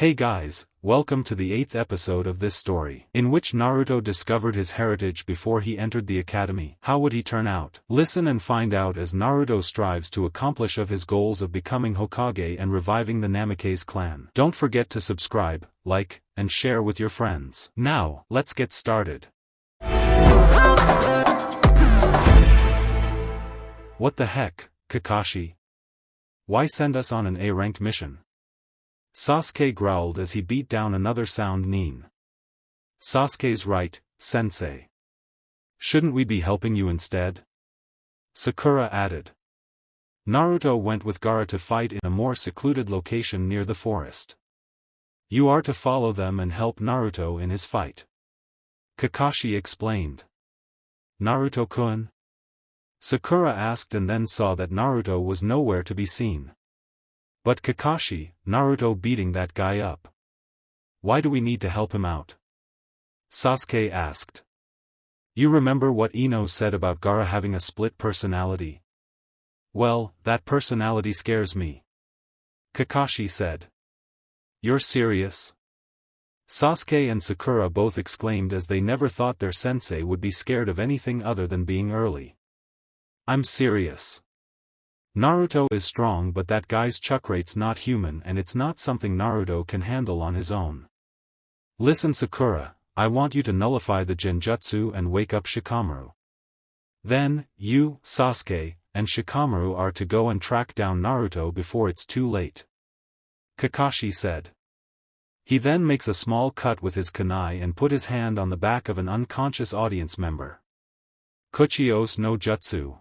Hey guys, welcome to the 8th episode of this story, in which Naruto discovered his heritage before he entered the academy. How would he turn out? Listen and find out as Naruto strives to accomplish of his goals of becoming Hokage and reviving the Namikaze clan. Don't forget to subscribe, like, and share with your friends. Now, let's get started. What the heck, Kakashi? Why send us on an A-ranked mission? Sasuke growled as he beat down another sound Nin. Sasuke's right, sensei. Shouldn't we be helping you instead? Sakura added. Naruto went with Gaara to fight in a more secluded location near the forest. You are to follow them and help Naruto in his fight. Kakashi explained. Naruto-kun? Sakura asked and then saw that Naruto was nowhere to be seen. But Kakashi, Naruto beating that guy up. Why do we need to help him out? Sasuke asked. You remember what Ino said about Gaara having a split personality? Well, that personality scares me. Kakashi said. You're serious? Sasuke and Sakura both exclaimed as they never thought their sensei would be scared of anything other than being early. I'm serious. Naruto is strong, but that guy's chakrate's not human and it's not something Naruto can handle on his own. Listen Sakura, I want you to nullify the genjutsu and wake up Shikamaru. Then, you, Sasuke, and Shikamaru are to go and track down Naruto before it's too late. Kakashi said. He then makes a small cut with his kunai and put his hand on the back of an unconscious audience member. Kuchios no jutsu.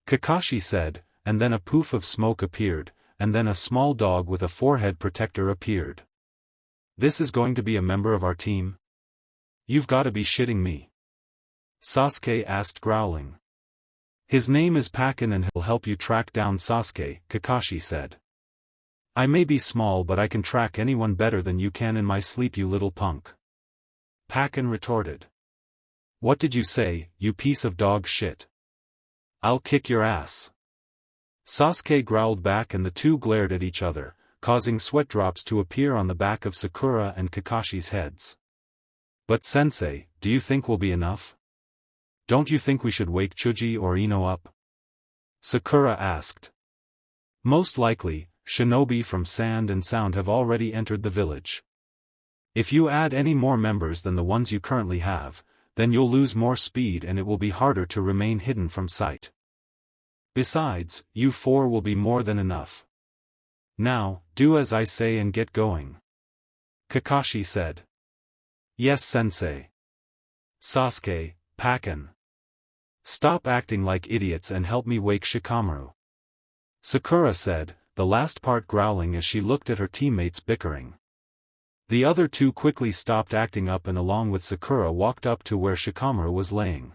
Kakashi said, and then a poof of smoke appeared, and then a small dog with a forehead protector appeared. This is going to be a member of our team? You've got to be shitting me. Sasuke asked growling. His name is Pakin and he'll help you track down Sasuke, Kakashi said. I may be small but I can track anyone better than you can in my sleep you little punk. Pakin retorted. What did you say, you piece of dog shit? I'll kick your ass. Sasuke growled back and the two glared at each other, causing sweat drops to appear on the back of Sakura and Kakashi's heads. But sensei, do you think will be enough? Don't you think we should wake Chuji or Ino up? Sakura asked. Most likely, Shinobi from Sand and Sound have already entered the village. If you add any more members than the ones you currently have, then you'll lose more speed and it will be harder to remain hidden from sight. Besides, you four will be more than enough. Now, do as I say and get going. Kakashi said. Yes sensei. Sasuke, Pakin. Stop acting like idiots and help me wake Shikamaru. Sakura said, the last part growling as she looked at her teammates bickering. The other two quickly stopped acting up and along with Sakura walked up to where Shikamaru was laying.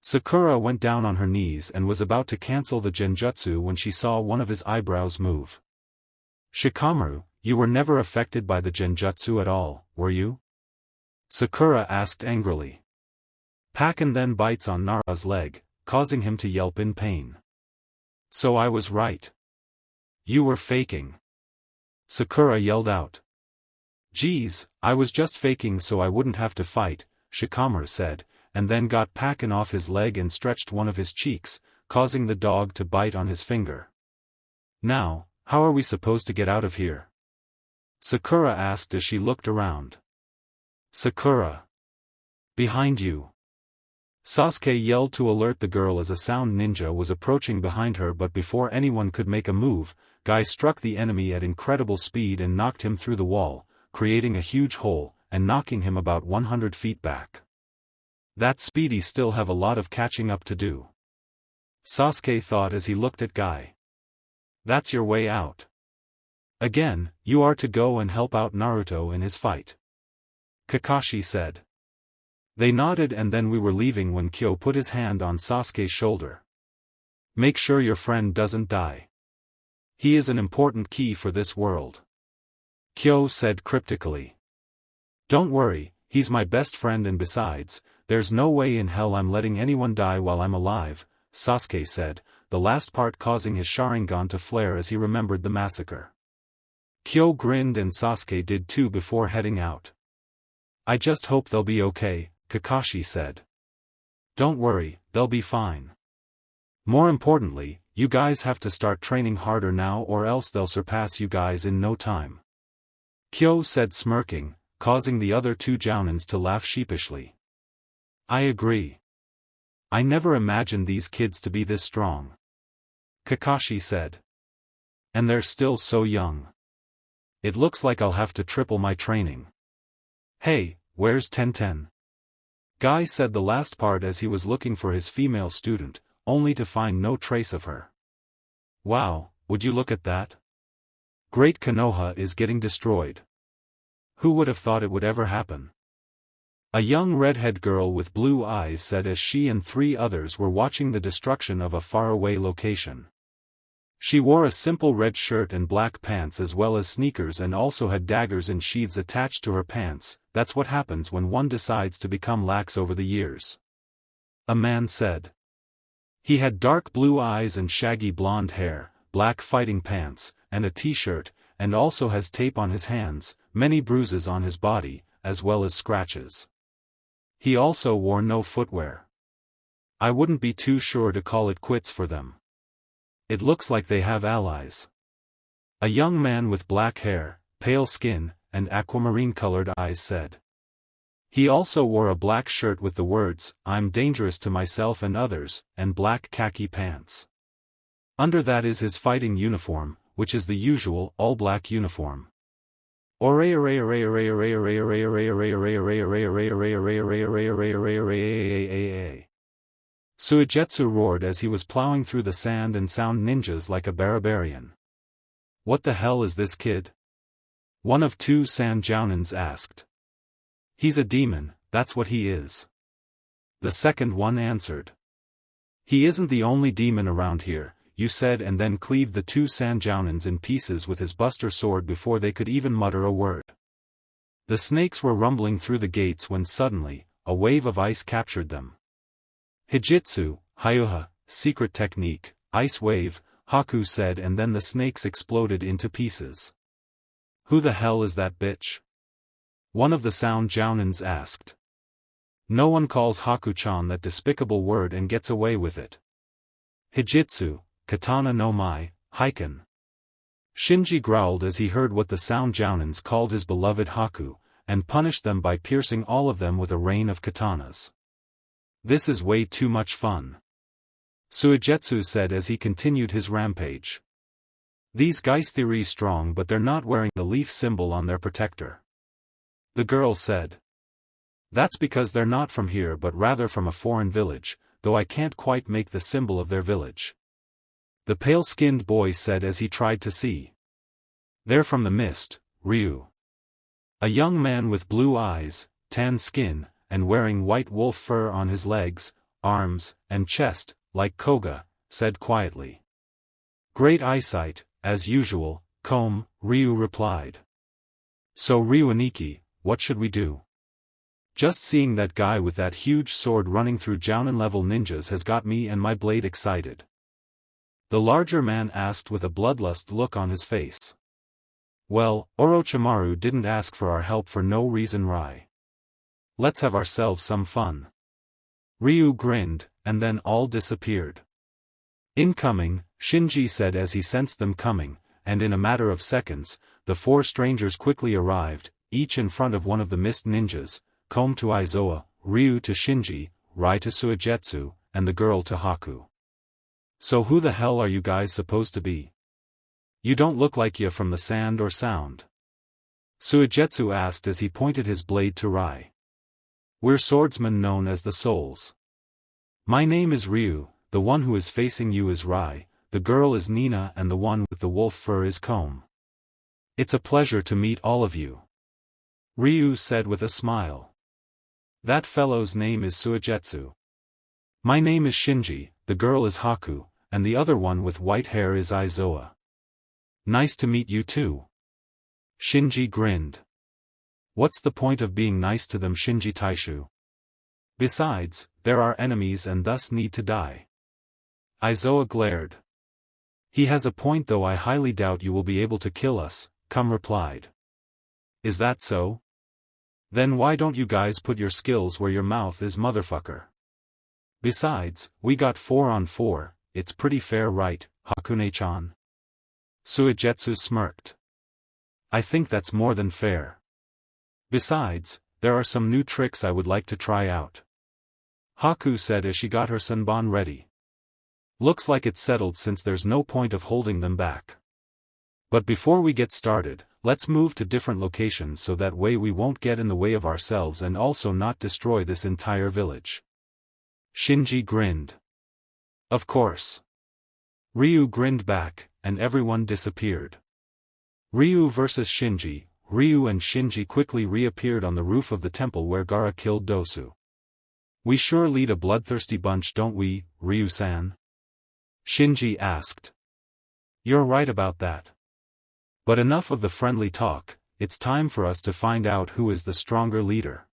Sakura went down on her knees and was about to cancel the genjutsu when she saw one of his eyebrows move. Shikamaru, you were never affected by the genjutsu at all, were you? Sakura asked angrily. Pakin then bites on Nara's leg, causing him to yelp in pain. So I was right. You were faking. Sakura yelled out. Geez, I was just faking so I wouldn't have to fight, Shikamaru said, and then got Pakin off his leg and stretched one of his cheeks, causing the dog to bite on his finger. Now, how are we supposed to get out of here? Sakura asked as she looked around. Sakura. Behind you. Sasuke yelled to alert the girl as a sound ninja was approaching behind her, but before anyone could make a move, Guy struck the enemy at incredible speed and knocked him through the wall, creating a huge hole, and knocking him about 100 feet back. That speedy still have a lot of catching up to do. Sasuke thought as he looked at Guy. That's your way out. Again, you are to go and help out Naruto in his fight. Kakashi said. They nodded and then we were leaving when Kyo put his hand on Sasuke's shoulder. Make sure your friend doesn't die. He is an important key for this world. Kyo said cryptically. Don't worry, he's my best friend and besides, there's no way in hell I'm letting anyone die while I'm alive, Sasuke said, the last part causing his Sharingan to flare as he remembered the massacre. Kyo grinned and Sasuke did too before heading out. I just hope they'll be okay, Kakashi said. Don't worry, they'll be fine. More importantly, you guys have to start training harder now or else they'll surpass you guys in no time. Kyo said smirking, causing the other two Jounins to laugh sheepishly. I agree. I never imagined these kids to be this strong. Kakashi said. And they're still so young. It looks like I'll have to triple my training. Hey, where's Tenten? Guy said the last part as he was looking for his female student, only to find no trace of her. Wow, would you look at that? Great Konoha is getting destroyed. Who would have thought it would ever happen? A young redhead girl with blue eyes said as she and 3 others were watching the destruction of a faraway location. She wore a simple red shirt and black pants as well as sneakers and also had daggers in sheaths attached to her pants. That's what happens when one decides to become lax over the years. A man said. He had dark blue eyes and shaggy blonde hair, black fighting pants, and a t-shirt, and also has tape on his hands, many bruises on his body, as well as scratches. He also wore no footwear. I wouldn't be too sure to call it quits for them. It looks like they have allies. A young man with black hair, pale skin, and aquamarine-colored eyes said. He also wore a black shirt with the words, "I'm dangerous to myself and others," and black khaki pants. Under that is his fighting uniform, which is the usual all-black uniform. Suigetsu roared as he was plowing through the sand and sound ninjas like a barbarian. What the hell is this kid? One of 2 sand jounins asked. He's a demon, that's what he is. The second one answered. He isn't the only demon around here, you said, and then cleaved the 2 sand jounins in pieces with his buster sword before they could even mutter a word. The snakes were rumbling through the gates when suddenly, a wave of ice captured them. Hijitsu, Hyuha, secret technique, ice wave, Haku said, and then the snakes exploded into pieces. Who the hell is that bitch? One of the sound jounins asked. No one calls Haku-chan that despicable word and gets away with it. Hijitsu, katana no mai, Heiken. Shinji growled as he heard what the sound jounins called his beloved Haku, and punished them by piercing all of them with a rain of katanas. This is way too much fun. Suigetsu said as he continued his rampage. These guys theory strong, but they're not wearing the leaf symbol on their protector. The girl said. That's because they're not from here but rather from a foreign village, though I can't quite make the symbol of their village. The pale-skinned boy said as he tried to see. They're from the mist, Ryu. A young man with blue eyes, tan skin, and wearing white wolf fur on his legs, arms, and chest, like Koga, said quietly. Great eyesight, as usual, Kom, Ryu replied. So Ryuaniki, what should we do? Just seeing that guy with that huge sword running through Jounin-level ninjas has got me and my blade excited. The larger man asked with a bloodlust look on his face. Well, Orochimaru didn't ask for our help for no reason, Rai. Let's have ourselves some fun. Ryu grinned, and then all disappeared. Incoming, Shinji said as he sensed them coming, and in a matter of seconds, the 4 strangers quickly arrived, each in front of one of the mist ninjas, Kom to Aizoa, Ryu to Shinji, Rai to Suigetsu, and the girl to Haku. So who the hell are you guys supposed to be? You don't look like you from the sand or sound. Suigetsu asked as he pointed his blade to Rai. We're swordsmen known as the Souls. My name is Ryu, the one who is facing you is Rai, the girl is Nina, and the one with the wolf fur is Kom. It's a pleasure to meet all of you. Ryu said with a smile. That fellow's name is Suigetsu. My name is Shinji, the girl is Haku, and the other one with white hair is Aizoa. Nice to meet you too. Shinji grinned. What's the point of being nice to them, Shinji Taishu? Besides, they're our enemies and thus need to die. Aizoa glared. He has a point, though I highly doubt you will be able to kill us, replied. Is that so? Then why don't you guys put your skills where your mouth is, motherfucker? Besides, we got 4 on 4, it's pretty fair, right, Hakune-chan? Suigetsu smirked. I think that's more than fair. Besides, there are some new tricks I would like to try out. Haku said as she got her Senbon ready. Looks like it's settled since there's no point of holding them back. But before we get started, let's move to different locations so that way we won't get in the way of ourselves and also not destroy this entire village. Shinji grinned. Of course. Ryu grinned back, and everyone disappeared. Ryu versus Shinji. Ryu and Shinji quickly reappeared on the roof of the temple where Gaara killed Dosu. We sure lead a bloodthirsty bunch, don't we, Ryu-san? Shinji asked. You're right about that. But enough of the friendly talk, it's time for us to find out who is the stronger leader.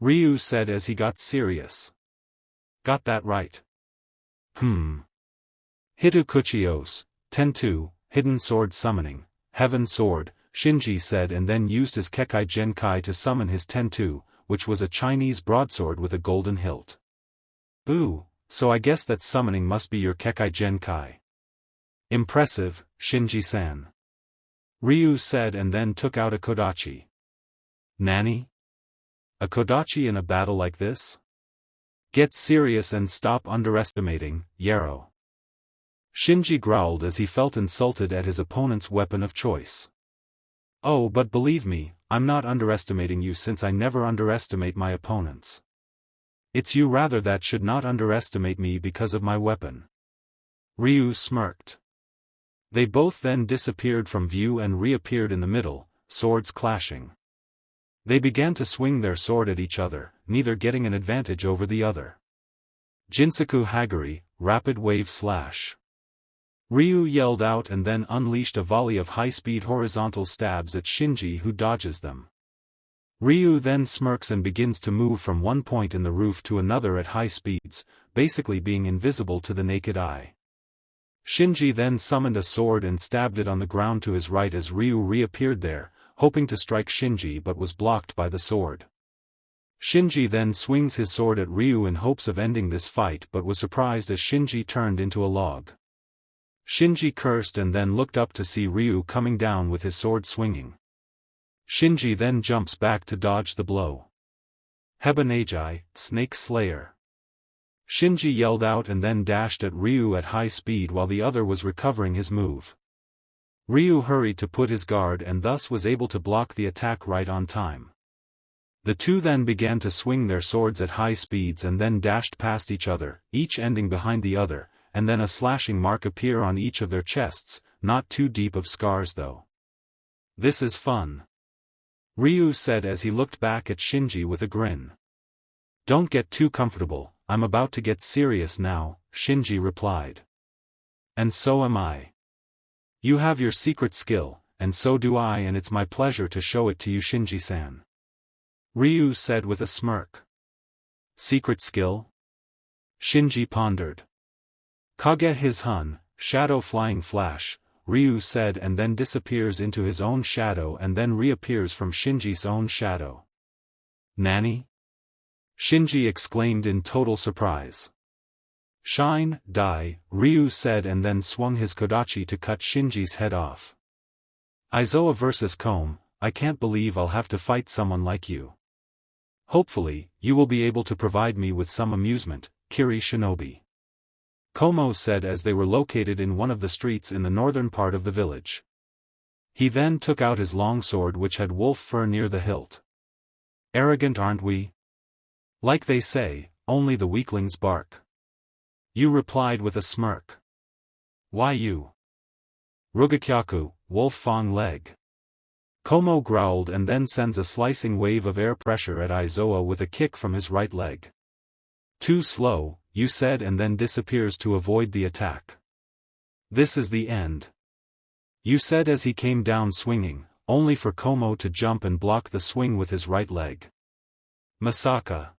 Ryu said as he got serious. Got that right. Hitokuchios, Tentu, Hidden Sword Summoning, Heaven Sword, Shinji said and then used his Kekai Genkai to summon his Tentu, which was a Chinese broadsword with a golden hilt. Ooh, so I guess that summoning must be your Kekai Genkai. Impressive, Shinji-san. Ryu said and then took out a Kodachi. Nani? A Kodachi in a battle like this? Get serious and stop underestimating, Yarrow. Shinji growled as he felt insulted at his opponent's weapon of choice. Oh, but believe me, I'm not underestimating you since I never underestimate my opponents. It's you rather that should not underestimate me because of my weapon. Ryu smirked. They both then disappeared from view and reappeared in the middle, swords clashing. They began to swing their sword at each other, neither getting an advantage over the other. Jinsaku Hagari, Rapid Wave Slash. Ryu yelled out and then unleashed a volley of high-speed horizontal stabs at Shinji, who dodges them. Ryu then smirks and begins to move from one point in the roof to another at high speeds, basically being invisible to the naked eye. Shinji then summoned a sword and stabbed it on the ground to his right as Ryu reappeared there, hoping to strike Shinji but was blocked by the sword. Shinji then swings his sword at Ryu in hopes of ending this fight but was surprised as Shinji turned into a log. Shinji cursed and then looked up to see Ryu coming down with his sword swinging. Shinji then jumps back to dodge the blow. Hebanagi, Snake Slayer. Shinji yelled out and then dashed at Ryu at high speed while the other was recovering his move. Ryu hurried to put his guard and thus was able to block the attack right on time. The two then began to swing their swords at high speeds and then dashed past each other, each ending behind the other, and then a slashing mark appear on each of their chests, not too deep of scars though. This is fun. Ryu said as he looked back at Shinji with a grin. Don't get too comfortable, I'm about to get serious now, Shinji replied. And so am I. You have your secret skill, and so do I, and it's my pleasure to show it to you, Shinji-san. Ryu said with a smirk. Secret skill? Shinji pondered. Kage his Hun, Shadow Flying Flash, Ryu said and then disappears into his own shadow and then reappears from Shinji's own shadow. Nani? Shinji exclaimed in total surprise. Shine, die, Ryu said and then swung his Kodachi to cut Shinji's head off. Aizoa vs. Comb, I can't believe I'll have to fight someone like you. Hopefully, you will be able to provide me with some amusement, Kiri Shinobi. Komo said as they were located in one of the streets in the northern part of the village. He then took out his longsword which had wolf fur near the hilt. Arrogant aren't we? Like they say, only the weaklings bark. You replied with a smirk. Why you? Rugakyaku, wolf fang leg. Komo growled and then sends a slicing wave of air pressure at Aizoa with a kick from his right leg. Too slow, you said and then disappears to avoid the attack. This is the end. You said as he came down swinging, only for Komo to jump and block the swing with his right leg. Masaka.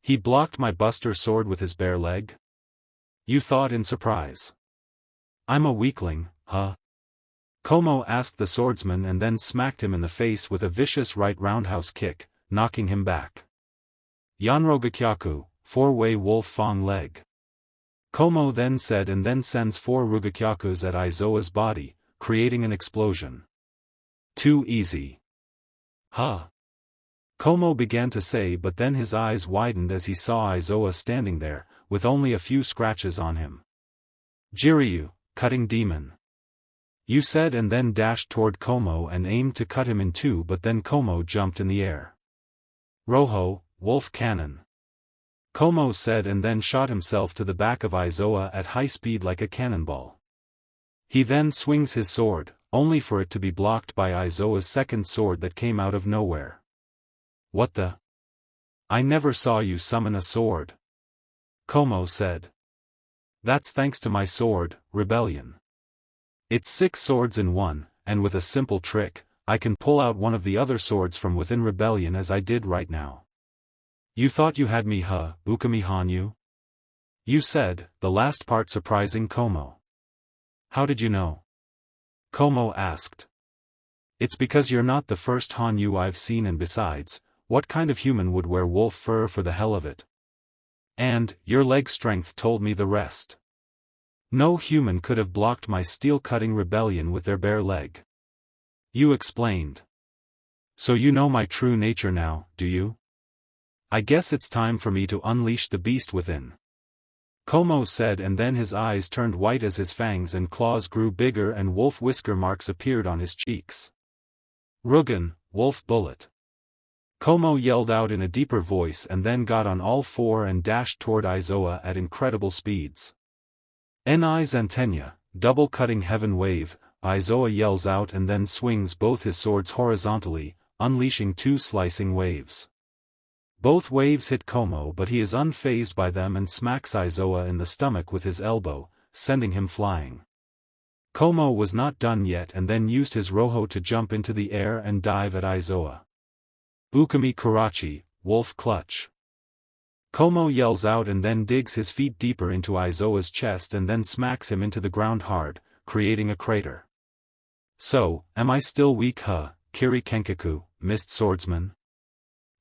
He blocked my buster sword with his bare leg? You thought in surprise. I'm a weakling, huh? Komo asked the swordsman and then smacked him in the face with a vicious right roundhouse kick, knocking him back. Yanrogakyaku, 4-way wolf fang leg. Komo then said and then sends 4 Rugakyakus at Aizoa's body, creating an explosion. Too easy. Huh. Komo began to say, but then his eyes widened as he saw Aizoa standing there, with only a few scratches on him. Jiryu, cutting demon. You said and then dashed toward Komo and aimed to cut him in 2, but then Komo jumped in the air. Roho, wolf cannon. Komo said and then shot himself to the back of Aizoa at high speed like a cannonball. He then swings his sword, only for it to be blocked by Aizoa's second sword that came out of nowhere. What the? I never saw you summon a sword. Komo said. That's thanks to my sword, Rebellion. It's 6 swords in one, and with a simple trick, I can pull out one of the other swords from within Rebellion as I did right now. You thought you had me, huh, Ukami Hanyu? You said, the last part surprising Komo. How did you know? Komo asked. It's because you're not the first Hanyu I've seen, and besides, what kind of human would wear wolf fur for the hell of it? And, your leg strength told me the rest. No human could have blocked my steel-cutting Rebellion with their bare leg. You explained. So you know my true nature now, do you? I guess it's time for me to unleash the beast within. Komo said, and then his eyes turned white as his fangs and claws grew bigger and wolf whisker marks appeared on his cheeks. Rugen, wolf bullet. Komo yelled out in a deeper voice and then got on all 4 and dashed toward Aizoa at incredible speeds. Ni Zantenya, double cutting heaven wave, Aizoa yells out and then swings both his swords horizontally, unleashing 2 slicing waves. Both waves hit Komo, but he is unfazed by them and smacks Aizoa in the stomach with his elbow, sending him flying. Komo was not done yet and then used his Roho to jump into the air and dive at Aizoa. Ukami Karachi, wolf clutch. Komo yells out and then digs his feet deeper into Aizoa's chest and then smacks him into the ground hard, creating a crater. So, am I still weak, huh, Kiri Kenkaku, mist swordsman?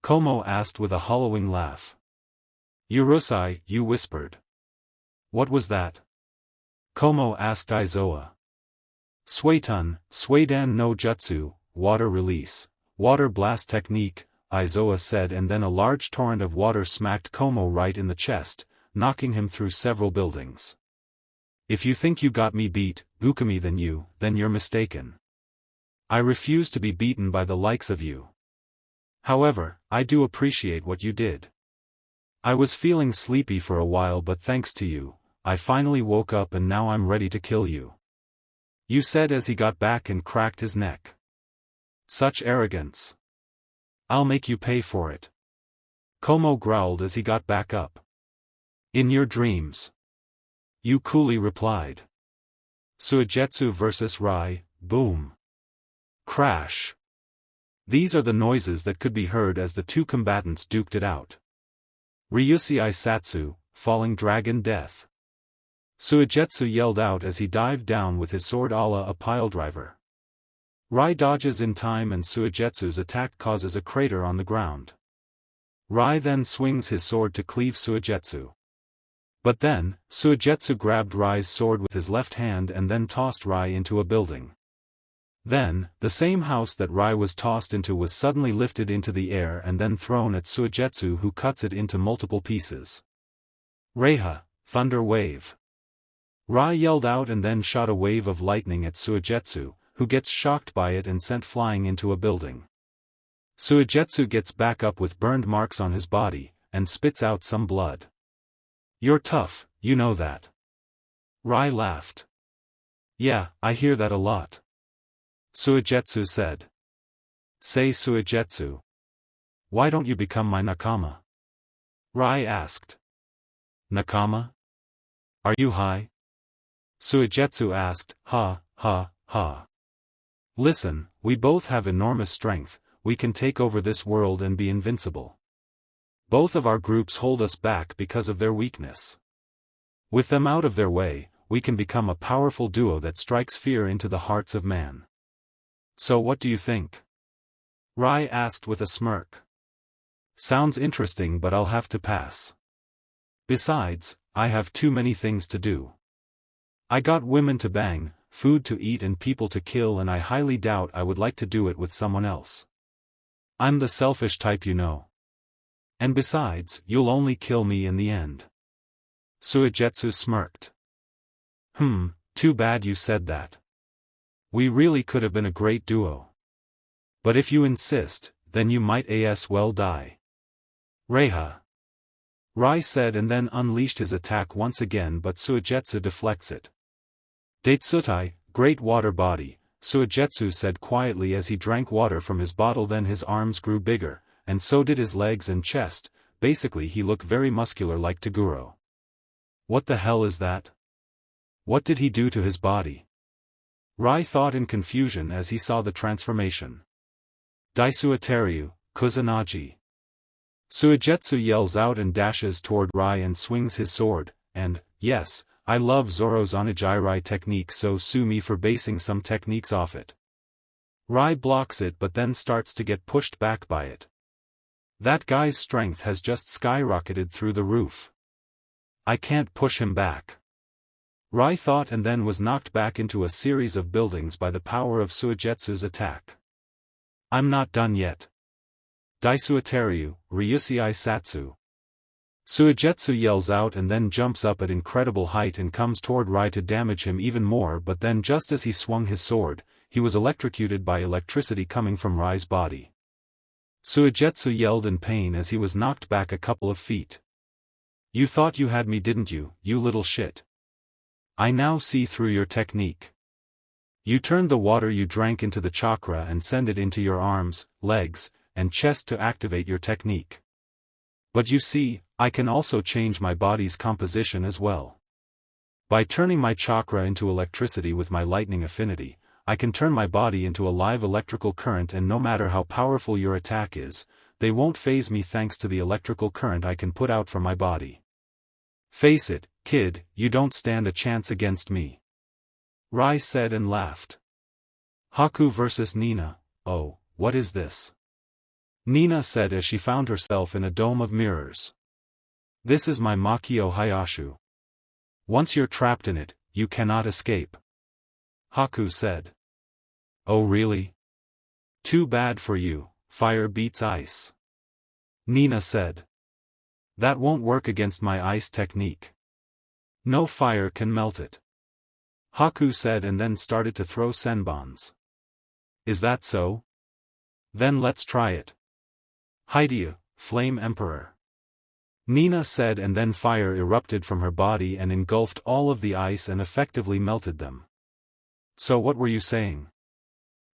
Komo asked with a hollowing laugh. Urusai, you whispered. What was that? Komo asked Aizoa. Suetun, Suedan no Jutsu, water release, water blast technique, Aizoa said, and then a large torrent of water smacked Komo right in the chest, knocking him through several buildings. If you think you got me beat, Ukami, then you're mistaken. I refuse to be beaten by the likes of you. However, I do appreciate what you did. I was feeling sleepy for a while, but thanks to you, I finally woke up and now I'm ready to kill you. You said as he got back and cracked his neck. Such arrogance. I'll make you pay for it. Komo growled as he got back up. In your dreams. You coolly replied. Suigetsu vs. Rai, boom. Crash. These are the noises that could be heard as the 2 combatants duked it out. Ryusei Aisatsu, falling dragon death. Suigetsu yelled out as he dived down with his sword a la a piledriver. Rai dodges in time and Suigetsu's attack causes a crater on the ground. Rai then swings his sword to cleave Suigetsu. But then, Suigetsu grabbed Rai's sword with his left hand and then tossed Rai into a building. Then, the same house that Rai was tossed into was suddenly lifted into the air and then thrown at Suigetsu, who cuts it into multiple pieces. Reiha, thunder wave. Rai yelled out and then shot a wave of lightning at Suigetsu, who gets shocked by it and sent flying into a building. Suigetsu gets back up with burned marks on his body, and spits out some blood. You're tough, you know that. Rai laughed. Yeah, I hear that a lot. Suigetsu said. Say Suigetsu. Why don't you become my nakama? Rai asked. Nakama? Are you high? Suigetsu asked, ha, ha, ha. Listen, we both have enormous strength, we can take over this world and be invincible. Both of our groups hold us back because of their weakness. With them out of their way, we can become a powerful duo that strikes fear into the hearts of man. So what do you think? Rai asked with a smirk. Sounds interesting, but I'll have to pass. Besides, I have too many things to do. I got women to bang, food to eat and people to kill, and I highly doubt I would like to do it with someone else. I'm the selfish type, you know. And besides, you'll only kill me in the end. Suigetsu smirked. Too bad you said that. We really could have been a great duo. But if you insist, then you might as well die. Reiha. Rai said and then unleashed his attack once again, but Suigetsu deflects it. Daitsutai, great water body, Suigetsu said quietly as he drank water from his bottle. Then his arms grew bigger, and so did his legs and chest. Basically he looked very muscular like Toguro. What the hell is that? What did he do to his body? Rai thought in confusion as he saw the transformation. Daisuateryu, Kusanagi. Suigetsu yells out and dashes toward Rai and swings his sword, and, yes, I love Zoro's Onigiri technique, so sue me for basing some techniques off it. Rai blocks it but then starts to get pushed back by it. That guy's strength has just skyrocketed through the roof. I can't push him back. Rai thought and then was knocked back into a series of buildings by the power of Suigetsu's attack. I'm not done yet. Daisuateryu, Ryusei Satsu. Suigetsu yells out and then jumps up at incredible height and comes toward Rai to damage him even more, but then just as he swung his sword, he was electrocuted by electricity coming from Rai's body. Suigetsu yelled in pain as he was knocked back a couple of feet. You thought you had me, didn't you, you little shit? I now see through your technique. You turned the water you drank into the chakra and send it into your arms, legs, and chest to activate your technique. But you see, I can also change my body's composition as well. By turning my chakra into electricity with my lightning affinity, I can turn my body into a live electrical current, and no matter how powerful your attack is, they won't faze me thanks to the electrical current I can put out from my body. Face it, kid, you don't stand a chance against me. Rai said and laughed. Haku versus Nina, oh, what is this? Nina said as she found herself in a dome of mirrors. This is my Makio Hayashu. Once you're trapped in it, you cannot escape. Haku said. Oh really? Too bad for you, fire beats ice. Nina said. That won't work against my ice technique. No fire can melt it. Haku said and then started to throw senbons. Is that so? Then let's try it. Hideo, Flame Emperor. Nina said and then fire erupted from her body and engulfed all of the ice and effectively melted them. So what were you saying?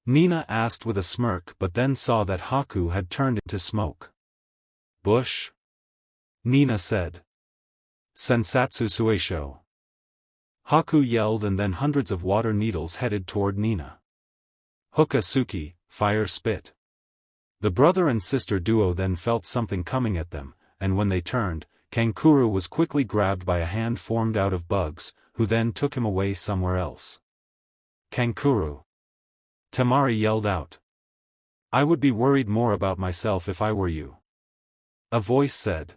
Nina asked with a smirk, but then saw that Haku had turned into smoke. Bush? Nina said. Sensatsu Sueisho. Haku yelled and then hundreds of water needles headed toward Nina. Hokasuki, Fire Spit. The brother and sister duo then felt something coming at them, and when they turned, Kankuro was quickly grabbed by a hand formed out of bugs, who then took him away somewhere else. Kankuro. Temari yelled out. I would be worried more about myself if I were you. A voice said.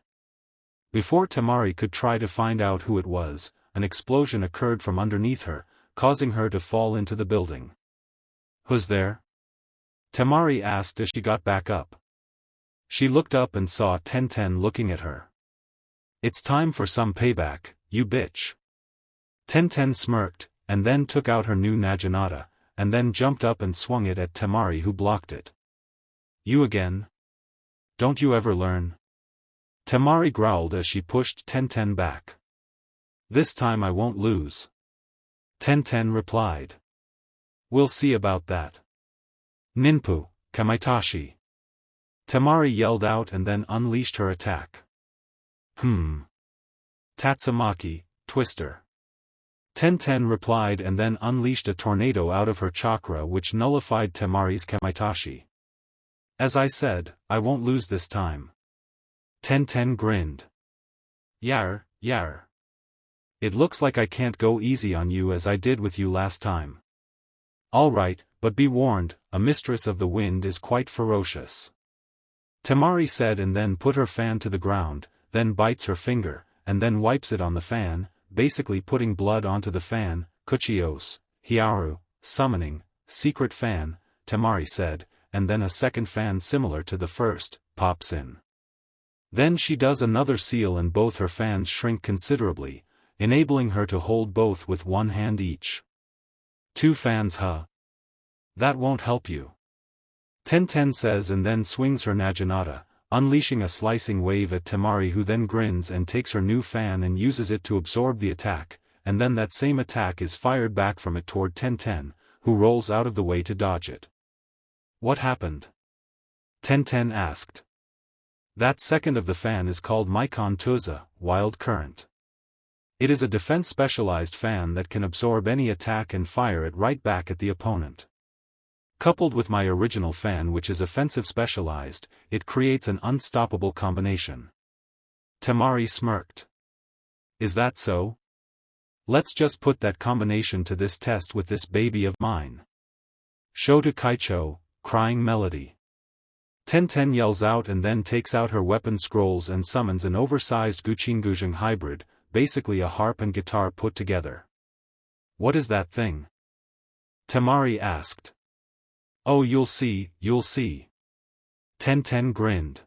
Before Temari could try to find out who it was, an explosion occurred from underneath her, causing her to fall into the building. Who's there? Temari asked as she got back up. She looked up and saw Tenten looking at her. It's time for some payback, you bitch. Tenten smirked, and then took out her new Naginata, and then jumped up and swung it at Temari, who blocked it. You again? Don't you ever learn? Temari growled as she pushed Tenten back. This time I won't lose. Tenten replied. We'll see about that. Ninpu, Kamaitashi. Temari yelled out and then unleashed her attack. Tatsumaki, Twister. Tenten replied and then unleashed a tornado out of her chakra which nullified Temari's Kamaitashi. As I said, I won't lose this time. Tenten grinned. Yar, yar. It looks like I can't go easy on you as I did with you last time. All right, but be warned, a mistress of the wind is quite ferocious. Temari said and then put her fan to the ground, then bites her finger, and then wipes it on the fan, basically putting blood onto the fan. Kuchios, Hyaru, summoning, secret fan, Temari said, and then a second fan similar to the first, pops in. Then she does another seal and both her fans shrink considerably, enabling her to hold both with one hand each. 2 fans huh? That won't help you. Tenten says and then swings her Naginata, unleashing a slicing wave at Temari, who then grins and takes her new fan and uses it to absorb the attack, and then that same attack is fired back from it toward Tenten, who rolls out of the way to dodge it. What happened? Tenten asked. That second of the fan is called Maikon Tuza, Wild Current. It is a defense specialized fan that can absorb any attack and fire it right back at the opponent. Coupled with my original fan, which is offensive specialized, it creates an unstoppable combination. Temari smirked. Is that so? Let's just put that combination to this test with this baby of mine. Shoto Kaicho, crying melody. Tenten yells out and then takes out her weapon scrolls and summons an oversized Guchingujing hybrid, basically a harp and guitar put together. What is that thing? Temari asked. Oh, you'll see, you'll see. Tenten grinned.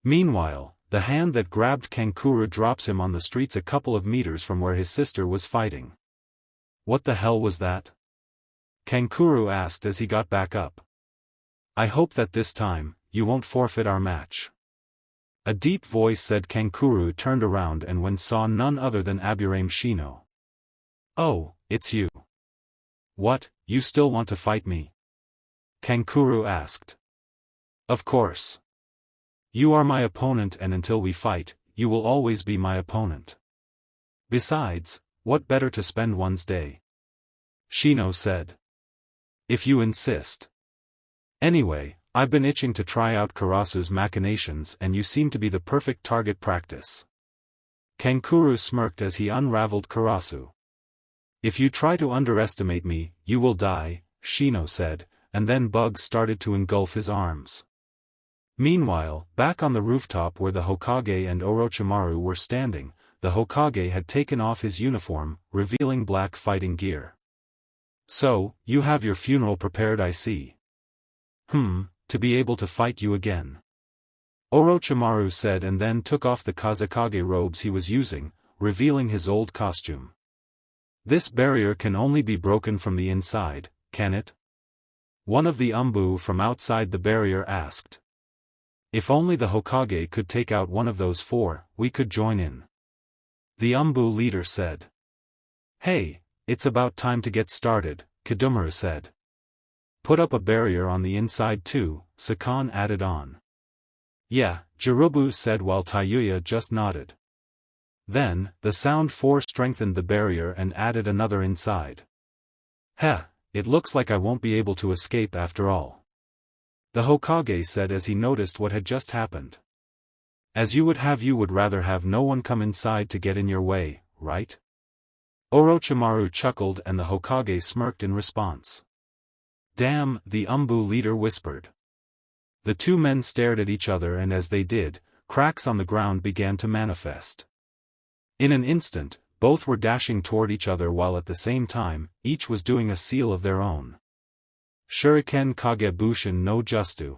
Meanwhile, the hand that grabbed Kankuro drops him on the streets a couple of meters from where his sister was fighting. What the hell was that? Kankuro asked as he got back up. I hope that this time, you won't forfeit our match. A deep voice said. Kankuro turned around and when saw none other than Aburame Shino. Oh, it's you. What, you still want to fight me? Kankuro asked. Of course. You are my opponent and until we fight, you will always be my opponent. Besides, what better to spend one's day? Shino said. If you insist. Anyway, I've been itching to try out Karasu's machinations and you seem to be the perfect target practice. Kankuro smirked as he unraveled Karasu. If you try to underestimate me, you will die, Shino said, and then bugs started to engulf his arms. Meanwhile, back on the rooftop where the Hokage and Orochimaru were standing, the Hokage had taken off his uniform, revealing black fighting gear. So, you have your funeral prepared, I see. To be able to fight you again. Orochimaru said and then took off the Kazekage robes he was using, revealing his old costume. This barrier can only be broken from the inside, can it? One of the Umbu from outside the barrier asked. If only the Hokage could take out one of those 4, we could join in. The Umbu leader said. Hey, it's about time to get started, Kidomaru said. Put up a barrier on the inside too, Sakan added on. Yeah, Jirubu said while Taiyuya just nodded. Then, the Sound 4 strengthened the barrier and added another inside. Heh, it looks like I won't be able to escape after all. The Hokage said as he noticed what had just happened. As you would rather have no one come inside to get in your way, right? Orochimaru chuckled and the Hokage smirked in response. Damn, the Umbu leader whispered. The 2 men stared at each other and as they did, cracks on the ground began to manifest. In an instant, both were dashing toward each other while at the same time, each was doing a seal of their own. Shuriken Kagebushin no Justu.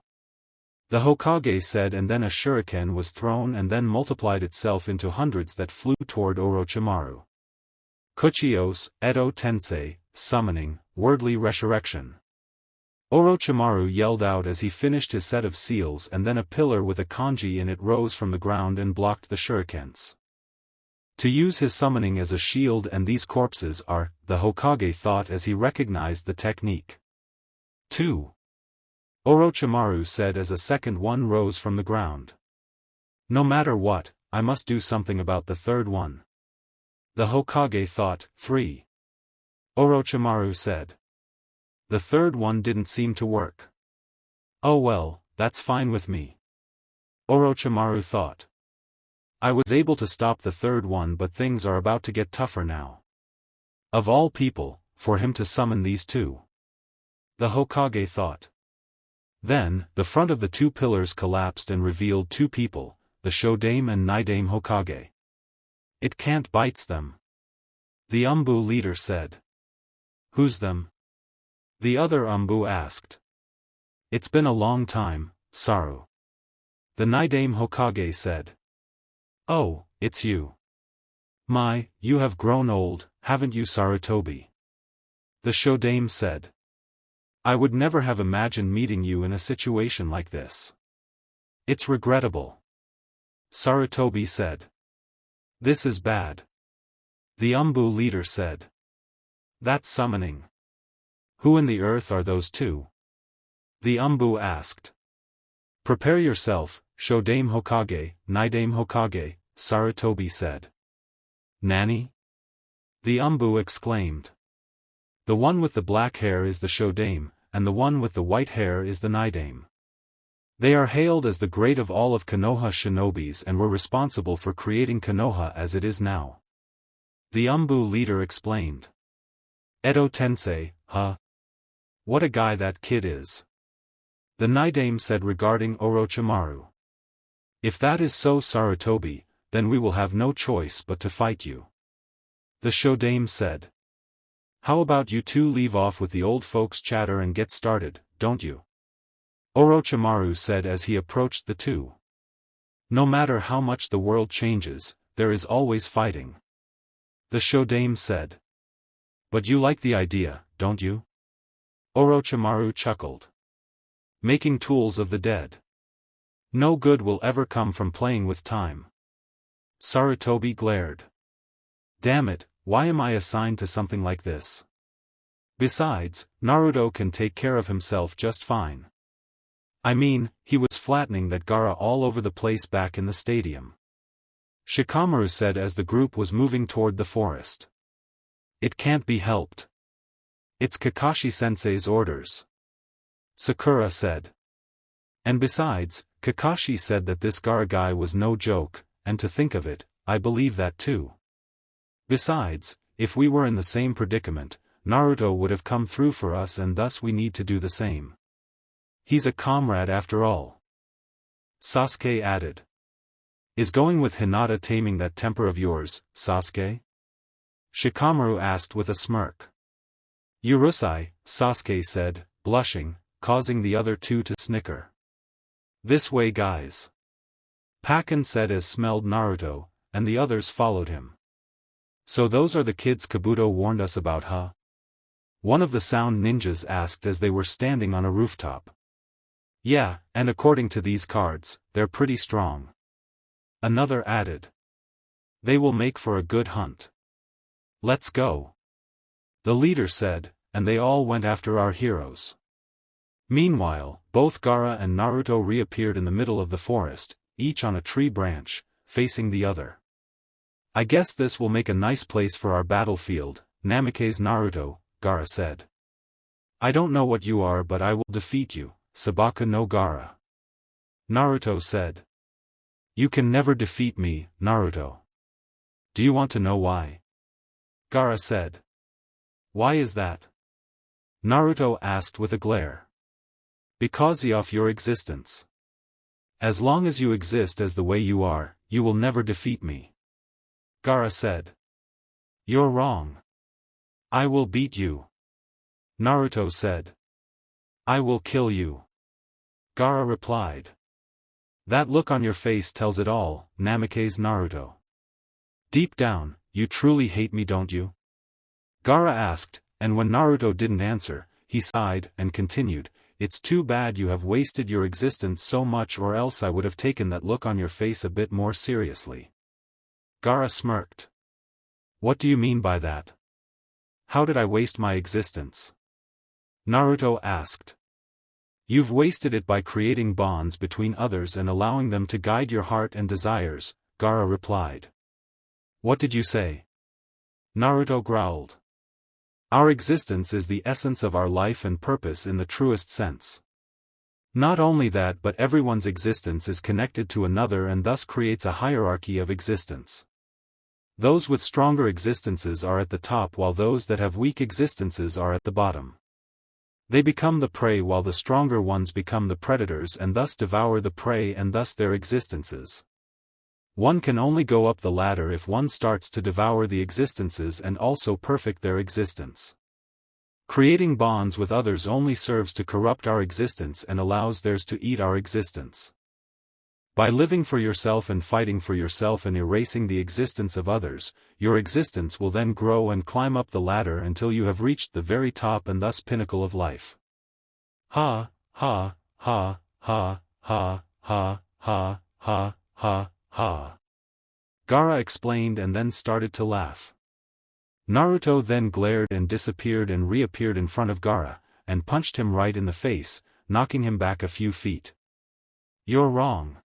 The Hokage said and then a shuriken was thrown and then multiplied itself into hundreds that flew toward Orochimaru. Kuchios, Edo Tensei, summoning, wordly resurrection. Orochimaru yelled out as he finished his set of seals and then a pillar with a kanji in it rose from the ground and blocked the shurikens. To use his summoning as a shield and these corpses are, the Hokage thought as he recognized the technique. 2. Orochimaru said as a second one rose from the ground. No matter what, I must do something about the third one. The Hokage thought. 3. Orochimaru said. The third one didn't seem to work. Oh well, that's fine with me. Orochimaru thought. I was able to stop the third one, but things are about to get tougher now. Of all people, for him to summon these two. The Hokage thought. Then, the front of the two pillars collapsed and revealed two people, the Shodame and Nidame Hokage. It can't bites them. The Umbu leader said. Who's them? The other Umbu asked. It's been a long time, Saru. The Nidame Hokage said. Oh, it's you. My, you have grown old, haven't you, Sarutobi? The Shodame said. I would never have imagined meeting you in a situation like this. It's regrettable. Sarutobi said. This is bad. The Umbu leader said. That's summoning. Who in the earth are those two? The Umbu asked. Prepare yourself, Shodame Hokage, Nidame Hokage, Sarutobi said. Nani? The Umbu exclaimed. The one with the black hair is the Shodame, and the one with the white hair is the Nidame. They are hailed as the great of all of Konoha shinobis and were responsible for creating Konoha as it is now. The Umbu leader explained. Edo Tensei, huh? What a guy that kid is. The Nidame said regarding Orochimaru. If that is so, Sarutobi, then we will have no choice but to fight you. The Shodame said. How about you two leave off with the old folks' chatter and get started, don't you? Orochimaru said as he approached the two. No matter how much the world changes, there is always fighting. The Shodame said. But you like the idea, don't you? Orochimaru chuckled. Making tools of the dead. No good will ever come from playing with time. Sarutobi glared. Damn it, why am I assigned to something like this? Besides, Naruto can take care of himself just fine. I mean, he was flattening that Gaara all over the place back in the stadium. Shikamaru said as the group was moving toward the forest. It can't be helped. It's Kakashi-sensei's orders. Sakura said. And besides, Kakashi said that this Gaara guy was no joke, and to think of it, I believe that too. Besides, if we were in the same predicament, Naruto would have come through for us, and thus we need to do the same. He's a comrade after all. Sasuke added. Is going with Hinata taming that temper of yours, Sasuke? Shikamaru asked with a smirk. Urusei, Sasuke said, blushing, causing the other two to snicker. This way, guys. Pakken said as smelled Naruto, and the others followed him. So those are the kids Kabuto warned us about, huh? One of the sound ninjas asked as they were standing on a rooftop. Yeah, and according to these cards, they're pretty strong. Another added. They will make for a good hunt. Let's go. The leader said, and they all went after our heroes. Meanwhile, both Gaara and Naruto reappeared in the middle of the forest, each on a tree branch, facing the other. I guess this will make a nice place for our battlefield, Namikaze Naruto, Gaara said. I don't know what you are, but I will defeat you, Sabaka no Gaara. Naruto said. You can never defeat me, Naruto. Do you want to know why? Gaara said. Why is that? Naruto asked with a glare. Because of your existence. As long as you exist as the way you are, you will never defeat me. Gaara said. You're wrong. I will beat you. Naruto said. I will kill you. Gaara replied. That look on your face tells it all, Namikaze Naruto. Deep down, you truly hate me, don't you? Gaara asked, and when Naruto didn't answer, he sighed and continued, It's too bad you have wasted your existence so much, or else I would have taken that look on your face a bit more seriously. Gaara smirked. What do you mean by that? How did I waste my existence? Naruto asked. You've wasted it by creating bonds between others and allowing them to guide your heart and desires, Gaara replied. What did you say? Naruto growled. Our existence is the essence of our life and purpose in the truest sense. Not only that, but everyone's existence is connected to another and thus creates a hierarchy of existence. Those with stronger existences are at the top while those that have weak existences are at the bottom. They become the prey while the stronger ones become the predators and thus devour the prey and thus their existences. One can only go up the ladder if one starts to devour the existences and also perfect their existence. Creating bonds with others only serves to corrupt our existence and allows theirs to eat our existence. By living for yourself and fighting for yourself and erasing the existence of others, your existence will then grow and climb up the ladder until you have reached the very top and thus pinnacle of life. Ha, ha, ha, ha, ha, ha, ha, ha, ha, ha. Gaara explained and then started to laugh. Naruto then glared and disappeared and reappeared in front of Gaara, and punched him right in the face, knocking him back a few feet. You're wrong.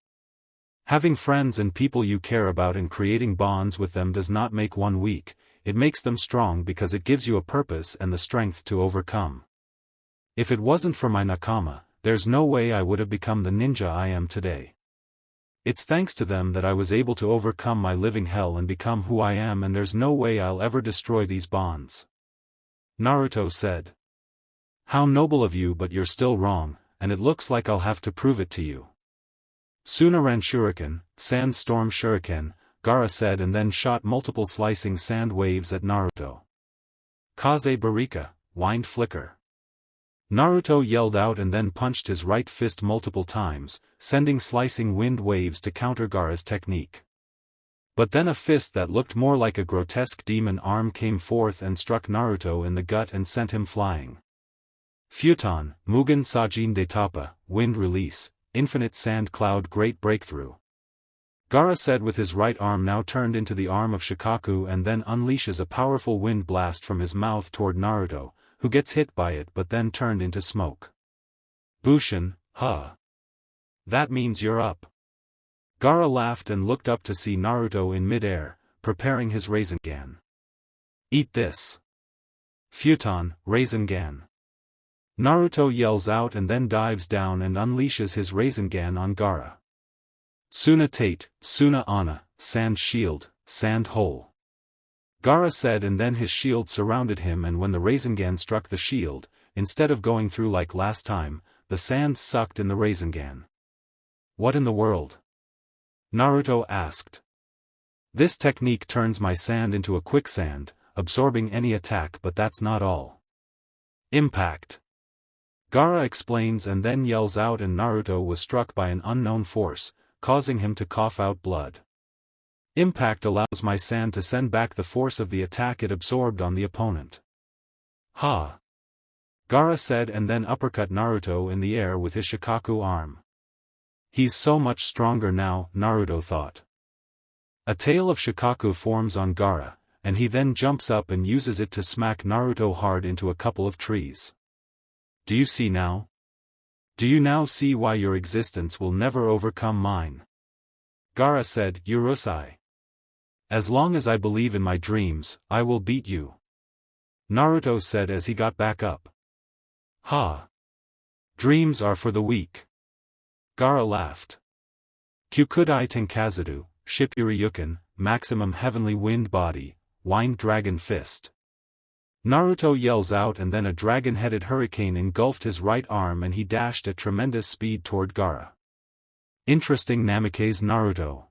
Having friends and people you care about and creating bonds with them does not make one weak, it makes them strong because it gives you a purpose and the strength to overcome. If it wasn't for my nakama, there's no way I would have become the ninja I am today. It's thanks to them that I was able to overcome my living hell and become who I am, and there's no way I'll ever destroy these bonds. Naruto said. How noble of you, but you're still wrong, and it looks like I'll have to prove it to you. Sunaran Shuriken, Sandstorm Shuriken, Gaara said and then shot multiple slicing sand waves at Naruto. Kaze Barika, Wind Flicker. Naruto yelled out and then punched his right fist multiple times, sending slicing wind waves to counter Gaara's technique. But then a fist that looked more like a grotesque demon arm came forth and struck Naruto in the gut and sent him flying. Futon, Mugen Sajin de Tapa, Wind Release, Infinite Sand Cloud Great Breakthrough. Gaara said with his right arm now turned into the arm of Shikaku and then unleashes a powerful wind blast from his mouth toward Naruto, who gets hit by it but then turned into smoke. Bushin, huh. That means you're up. Gaara laughed and looked up to see Naruto in mid-air, preparing his Rasengan. Eat this. Futon, Rasengan. Naruto yells out and then dives down and unleashes his Rasengan on Gaara. Suna Tate, Suna Ana, Sand Shield, Sand Hole. Gaara said and then his shield surrounded him, and when the Rasengan struck the shield, instead of going through like last time, the sand sucked in the Rasengan. What in the world? Naruto asked. This technique turns my sand into a quicksand, absorbing any attack, but that's not all. Impact. Gaara explains and then yells out, and Naruto was struck by an unknown force, causing him to cough out blood. Impact allows my sand to send back the force of the attack it absorbed on the opponent. Ha! Gaara said and then uppercut Naruto in the air with his Shikaku arm. He's so much stronger now, Naruto thought. A tail of Shikaku forms on Gaara, and he then jumps up and uses it to smack Naruto hard into a couple of trees. Do you see now? Do you now see why your existence will never overcome mine? Gaara said, Urusei. As long as I believe in my dreams, I will beat you. Naruto said as he got back up. Ha! Dreams are for the weak. Gaara laughed. Kyukudai Tenkazadu, Shippuryuken, Maximum Heavenly Wind Body, Wind Dragon Fist. Naruto yells out and then a dragon-headed hurricane engulfed his right arm and he dashed at tremendous speed toward Gaara. Interesting Namikaze Naruto.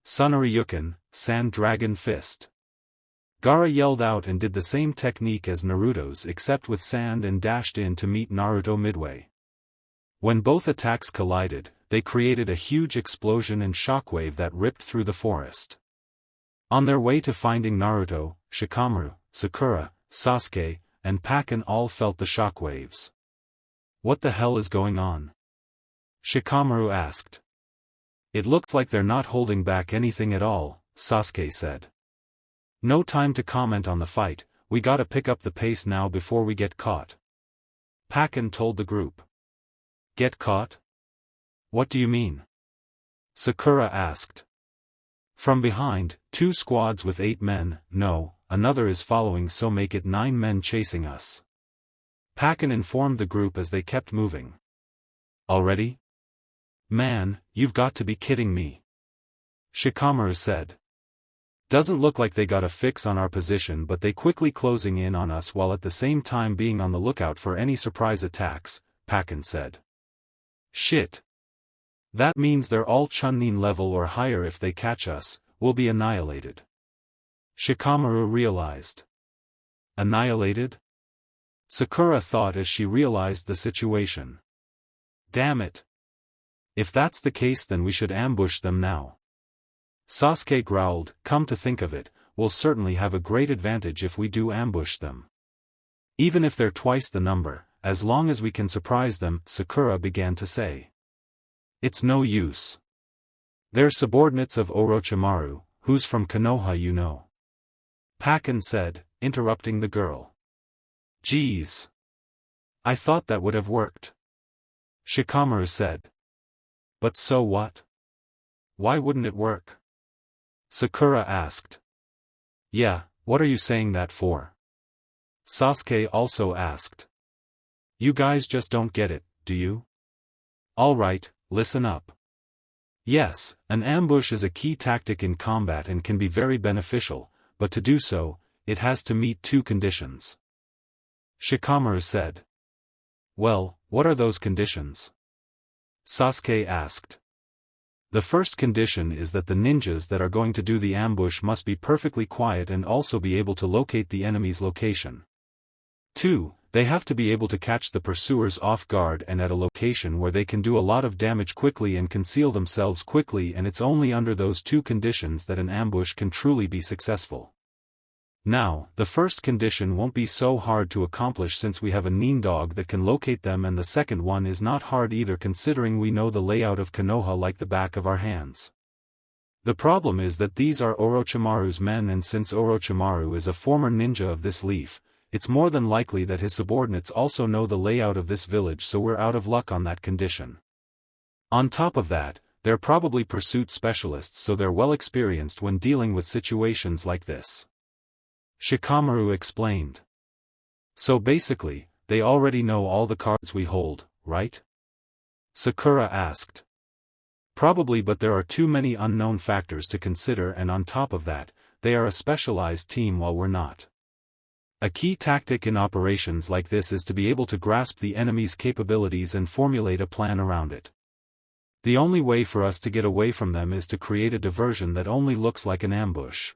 Sunaryuken, Sand Dragon Fist. Gaara yelled out and did the same technique as Naruto's except with sand and dashed in to meet Naruto midway. When both attacks collided, they created a huge explosion and shockwave that ripped through the forest. On their way to finding Naruto, Shikamaru, Sakura, Sasuke, and Pakken all felt the shockwaves. What the hell is going on? Shikamaru asked. It looks like they're not holding back anything at all, Sasuke said. No time to comment on the fight, we gotta pick up the pace now before we get caught. Pakken told the group. Get caught? What do you mean? Sakura asked. From behind, 2 squads with 8 men, no, another is following, so make it 9 men chasing us. Pakken informed the group as they kept moving. Already? Man, you've got to be kidding me. Shikamaru said. Doesn't look like they got a fix on our position, but they quickly closing in on us while at the same time being on the lookout for any surprise attacks, Pakken said. Shit. That means they're all Chunin level or higher. If they catch us, we'll be annihilated. Shikamaru realized. Annihilated? Sakura thought as she realized the situation. Damn it. If that's the case, then we should ambush them now. Sasuke growled, come to think of it, we'll certainly have a great advantage if we do ambush them. Even if they're twice the number, as long as we can surprise them, Sakura began to say. It's no use. They're subordinates of Orochimaru, who's from Konoha, you know. Pakken said, interrupting the girl. Geez. I thought that would have worked. Shikamaru said. But so what? Why wouldn't it work? Sakura asked. Yeah, what are you saying that for? Sasuke also asked. You guys just don't get it, do you? Alright, listen up. Yes, an ambush is a key tactic in combat and can be very beneficial, but to do so, it has to meet two conditions. Shikamaru said. Well, what are those conditions? Sasuke asked. The first condition is that the ninjas that are going to do the ambush must be perfectly quiet and also be able to locate the enemy's location. 2. They have to be able to catch the pursuers off guard and at a location where they can do a lot of damage quickly and conceal themselves quickly, and it's only under those two conditions that an ambush can truly be successful. Now, the first condition won't be so hard to accomplish since we have a nin dog that can locate them, and the second one is not hard either considering we know the layout of Konoha like the back of our hands. The problem is that these are Orochimaru's men, and since Orochimaru is a former ninja of this leaf, it's more than likely that his subordinates also know the layout of this village, so we're out of luck on that condition. On top of that, they're probably pursuit specialists, so they're well experienced when dealing with situations like this. Shikamaru explained. So basically, they already know all the cards we hold, right? Sakura asked. Probably, but there are too many unknown factors to consider, and on top of that, they are a specialized team while we're not. A key tactic in operations like this is to be able to grasp the enemy's capabilities and formulate a plan around it. The only way for us to get away from them is to create a diversion that only looks like an ambush.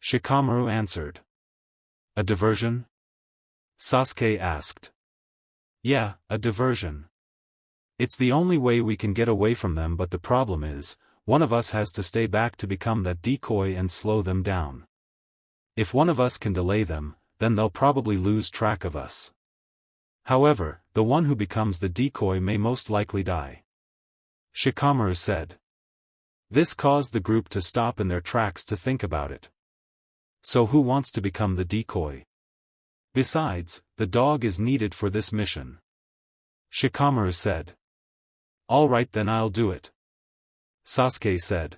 Shikamaru answered. A diversion? Sasuke asked. Yeah, a diversion. It's the only way we can get away from them, but the problem is, one of us has to stay back to become that decoy and slow them down. If one of us can delay them, then they'll probably lose track of us. However, the one who becomes the decoy may most likely die. Shikamaru said. This caused the group to stop in their tracks to think about it. So who wants to become the decoy? Besides, the dog is needed for this mission. Shikamaru said. Alright, then I'll do it. Sasuke said.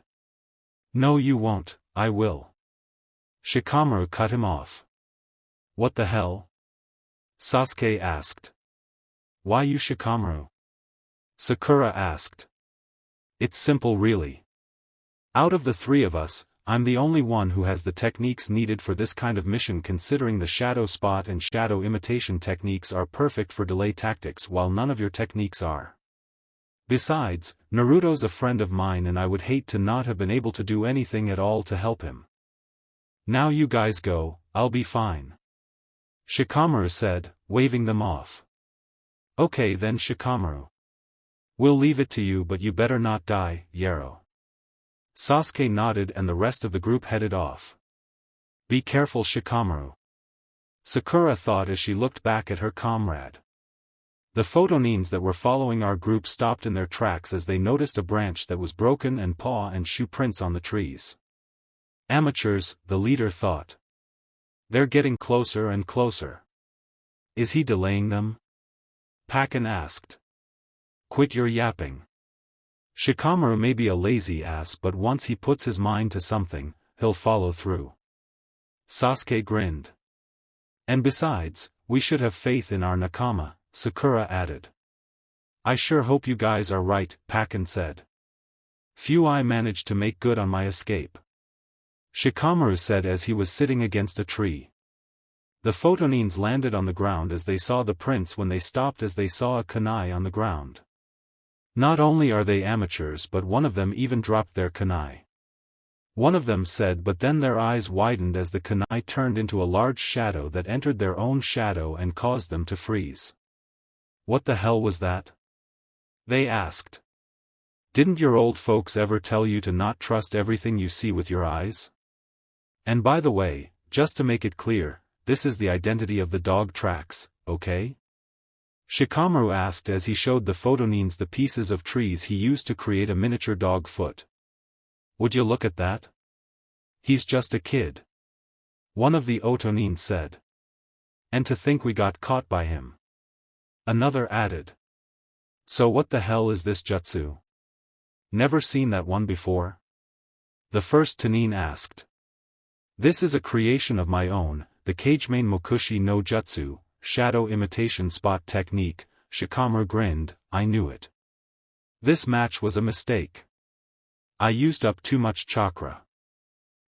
No, you won't, I will. Shikamaru cut him off. What the hell? Sasuke asked. Why you, Shikamaru? Sakura asked. It's simple really. Out of the three of us, I'm the only one who has the techniques needed for this kind of mission, considering the shadow spot and shadow imitation techniques are perfect for delay tactics while none of your techniques are. Besides, Naruto's a friend of mine and I would hate to not have been able to do anything at all to help him. Now you guys go, I'll be fine. Shikamaru said, waving them off. Okay then, Shikamaru. We'll leave it to you, but you better not die, Yaro. Sasuke nodded and the rest of the group headed off. Be careful, Shikamaru. Sakura thought as she looked back at her comrade. The photonines that were following our group stopped in their tracks as they noticed a branch that was broken and paw and shoe prints on the trees. Amateurs, the leader thought. They're getting closer and closer. Is he delaying them? Pakken asked. Quit your yapping. Shikamaru may be a lazy ass, but once he puts his mind to something, he'll follow through. Sasuke grinned. And besides, we should have faith in our nakama, Sakura added. I sure hope you guys are right, Pakken said. Few I managed to make good on my escape. Shikamaru said as he was sitting against a tree. The photonines landed on the ground as they saw the prince when they stopped as they saw a kunai on the ground. Not only are they amateurs but one of them even dropped their kunai. One of them said but then their eyes widened as the kunai turned into a large shadow that entered their own shadow and caused them to freeze. What the hell was that? They asked. Didn't your old folks ever tell you to not trust everything you see with your eyes? And by the way, just to make it clear, this is the identity of the dog tracks, okay? Shikamaru asked as he showed the photonines the pieces of trees he used to create a miniature dog foot. Would you look at that? He's just a kid. One of the otonines said. And to think we got caught by him. Another added. So what the hell is this jutsu? Never seen that one before? The first Tanin asked. This is a creation of my own, the Kagemain Mokushi no Jutsu, shadow imitation spot technique. Shikamaru grinned, I knew it. This match was a mistake. I used up too much chakra.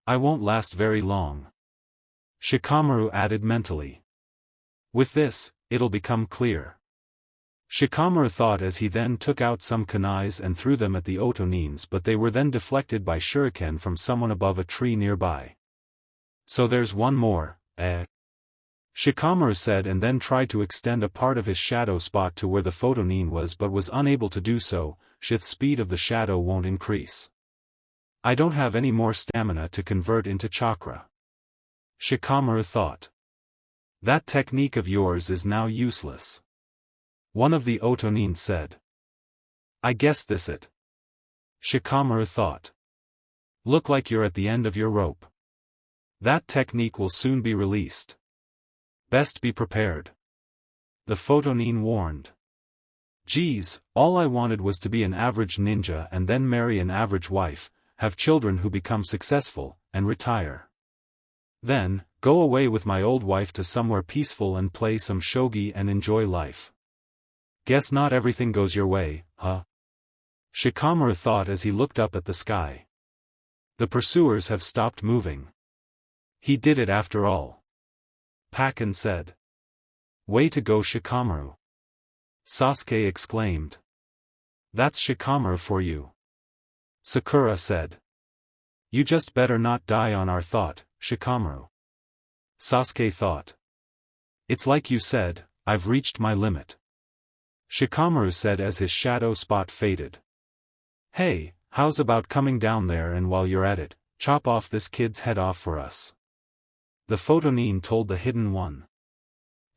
I won't last very long. Shikamaru added mentally. With this, it'll become clear. Shikamaru thought as he then took out some kunais and threw them at the otonines but they were then deflected by shuriken from someone above a tree nearby. So there's one more, Shikamaru said and then tried to extend a part of his shadow spot to where the photonine was but was unable to do so. Shith's speed of the shadow won't increase. I don't have any more stamina to convert into chakra. Shikamaru thought. That technique of yours is now useless. One of the otonines said. I guess this it. Shikamaru thought. Look like you're at the end of your rope. That technique will soon be released. Best be prepared. The photonine warned. Geez, all I wanted was to be an average ninja and then marry an average wife, have children who become successful, and retire. Then, go away with my old wife to somewhere peaceful and play some shogi and enjoy life. Guess not everything goes your way, huh? Shikamaru thought as he looked up at the sky. The pursuers have stopped moving. He did it after all. Pakken said. Way to go Shikamaru. Sasuke exclaimed. That's Shikamaru for you. Sakura said. You just better not die on our thought, Shikamaru. Sasuke thought. It's like you said, I've reached my limit. Shikamaru said as his shadow spot faded. Hey, how's about coming down there and while you're at it, chop off this kid's head off for us? The photonine told the hidden one.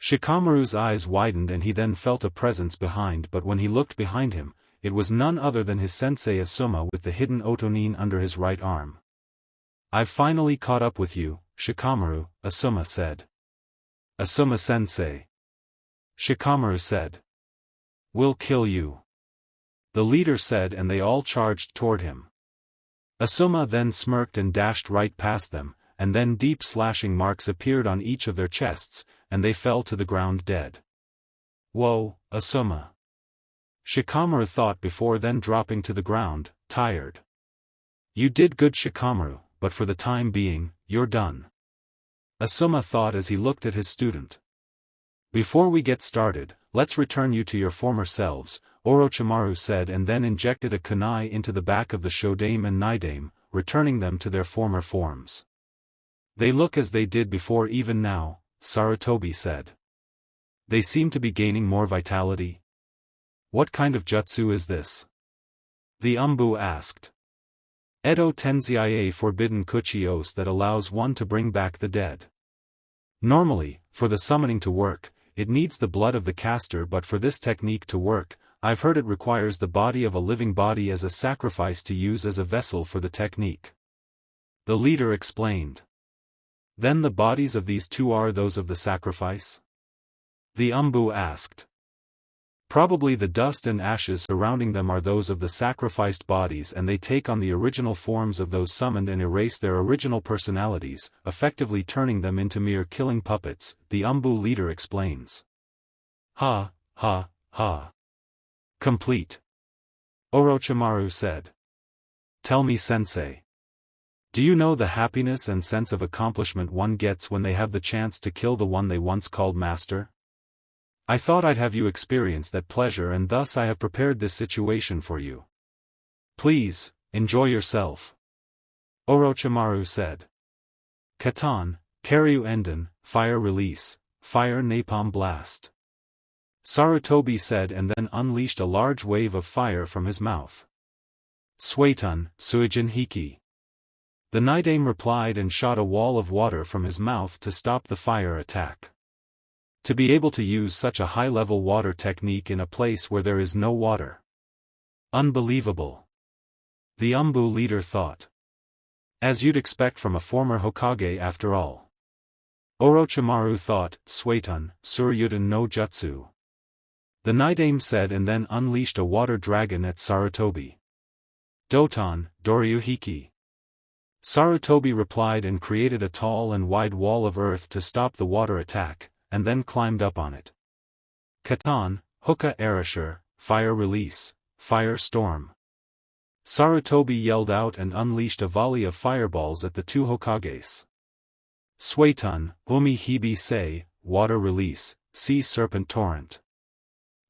Shikamaru's eyes widened and he then felt a presence behind but when he looked behind him, it was none other than his sensei Asuma with the hidden otonine under his right arm. I've finally caught up with you, Shikamaru, Asuma said. Asuma-sensei. Shikamaru said. We'll kill you. The leader said and they all charged toward him. Asuma then smirked and dashed right past them, and then deep slashing marks appeared on each of their chests, and they fell to the ground dead. Whoa, Asuma. Shikamaru thought before then dropping to the ground, tired. You did good Shikamaru, but for the time being, you're done. Asuma thought as he looked at his student. Before we get started, let's return you to your former selves, Orochimaru said and then injected a kunai into the back of the Shodame and Nidame, returning them to their former forms. They look as they did before even now, Sarutobi said. They seem to be gaining more vitality. What kind of jutsu is this? The Umbu asked. Edo Tenzii forbidden kuchios that allows one to bring back the dead. Normally, for the summoning to work, it needs the blood of the caster but for this technique to work, I've heard it requires the body of a living body as a sacrifice to use as a vessel for the technique. The leader explained. Then the bodies of these two are those of the sacrifice? The Umbu asked. Probably the dust and ashes surrounding them are those of the sacrificed bodies and they take on the original forms of those summoned and erase their original personalities, effectively turning them into mere killing puppets, the Umbu leader explains. Ha, ha, ha. Complete. Orochimaru said. Tell me, sensei. Do you know the happiness and sense of accomplishment one gets when they have the chance to kill the one they once called master? I thought I'd have you experience that pleasure, and thus I have prepared this situation for you. Please, enjoy yourself. Orochimaru said. Katan, Karyu Enden, fire release, fire napalm blast. Sarutobi said, and then unleashed a large wave of fire from his mouth. Suetun, Suijin Hiki. The Nidaime replied and shot a wall of water from his mouth to stop the fire attack. To be able to use such a high-level water technique in a place where there is no water. Unbelievable. The Umbu leader thought. As you'd expect from a former Hokage after all. Orochimaru thought, Suetun, Suryuden no Jutsu. The Nidaime said, and then unleashed a water dragon at Sarutobi. Doton, Doryu Hiki. Sarutobi replied and created a tall and wide wall of earth to stop the water attack, and then climbed up on it. Katan, Hoka Erasure, fire release, fire storm. Sarutobi yelled out and unleashed a volley of fireballs at the two Hokages. Suetun, Umi Hibi Sei, water release, sea serpent torrent.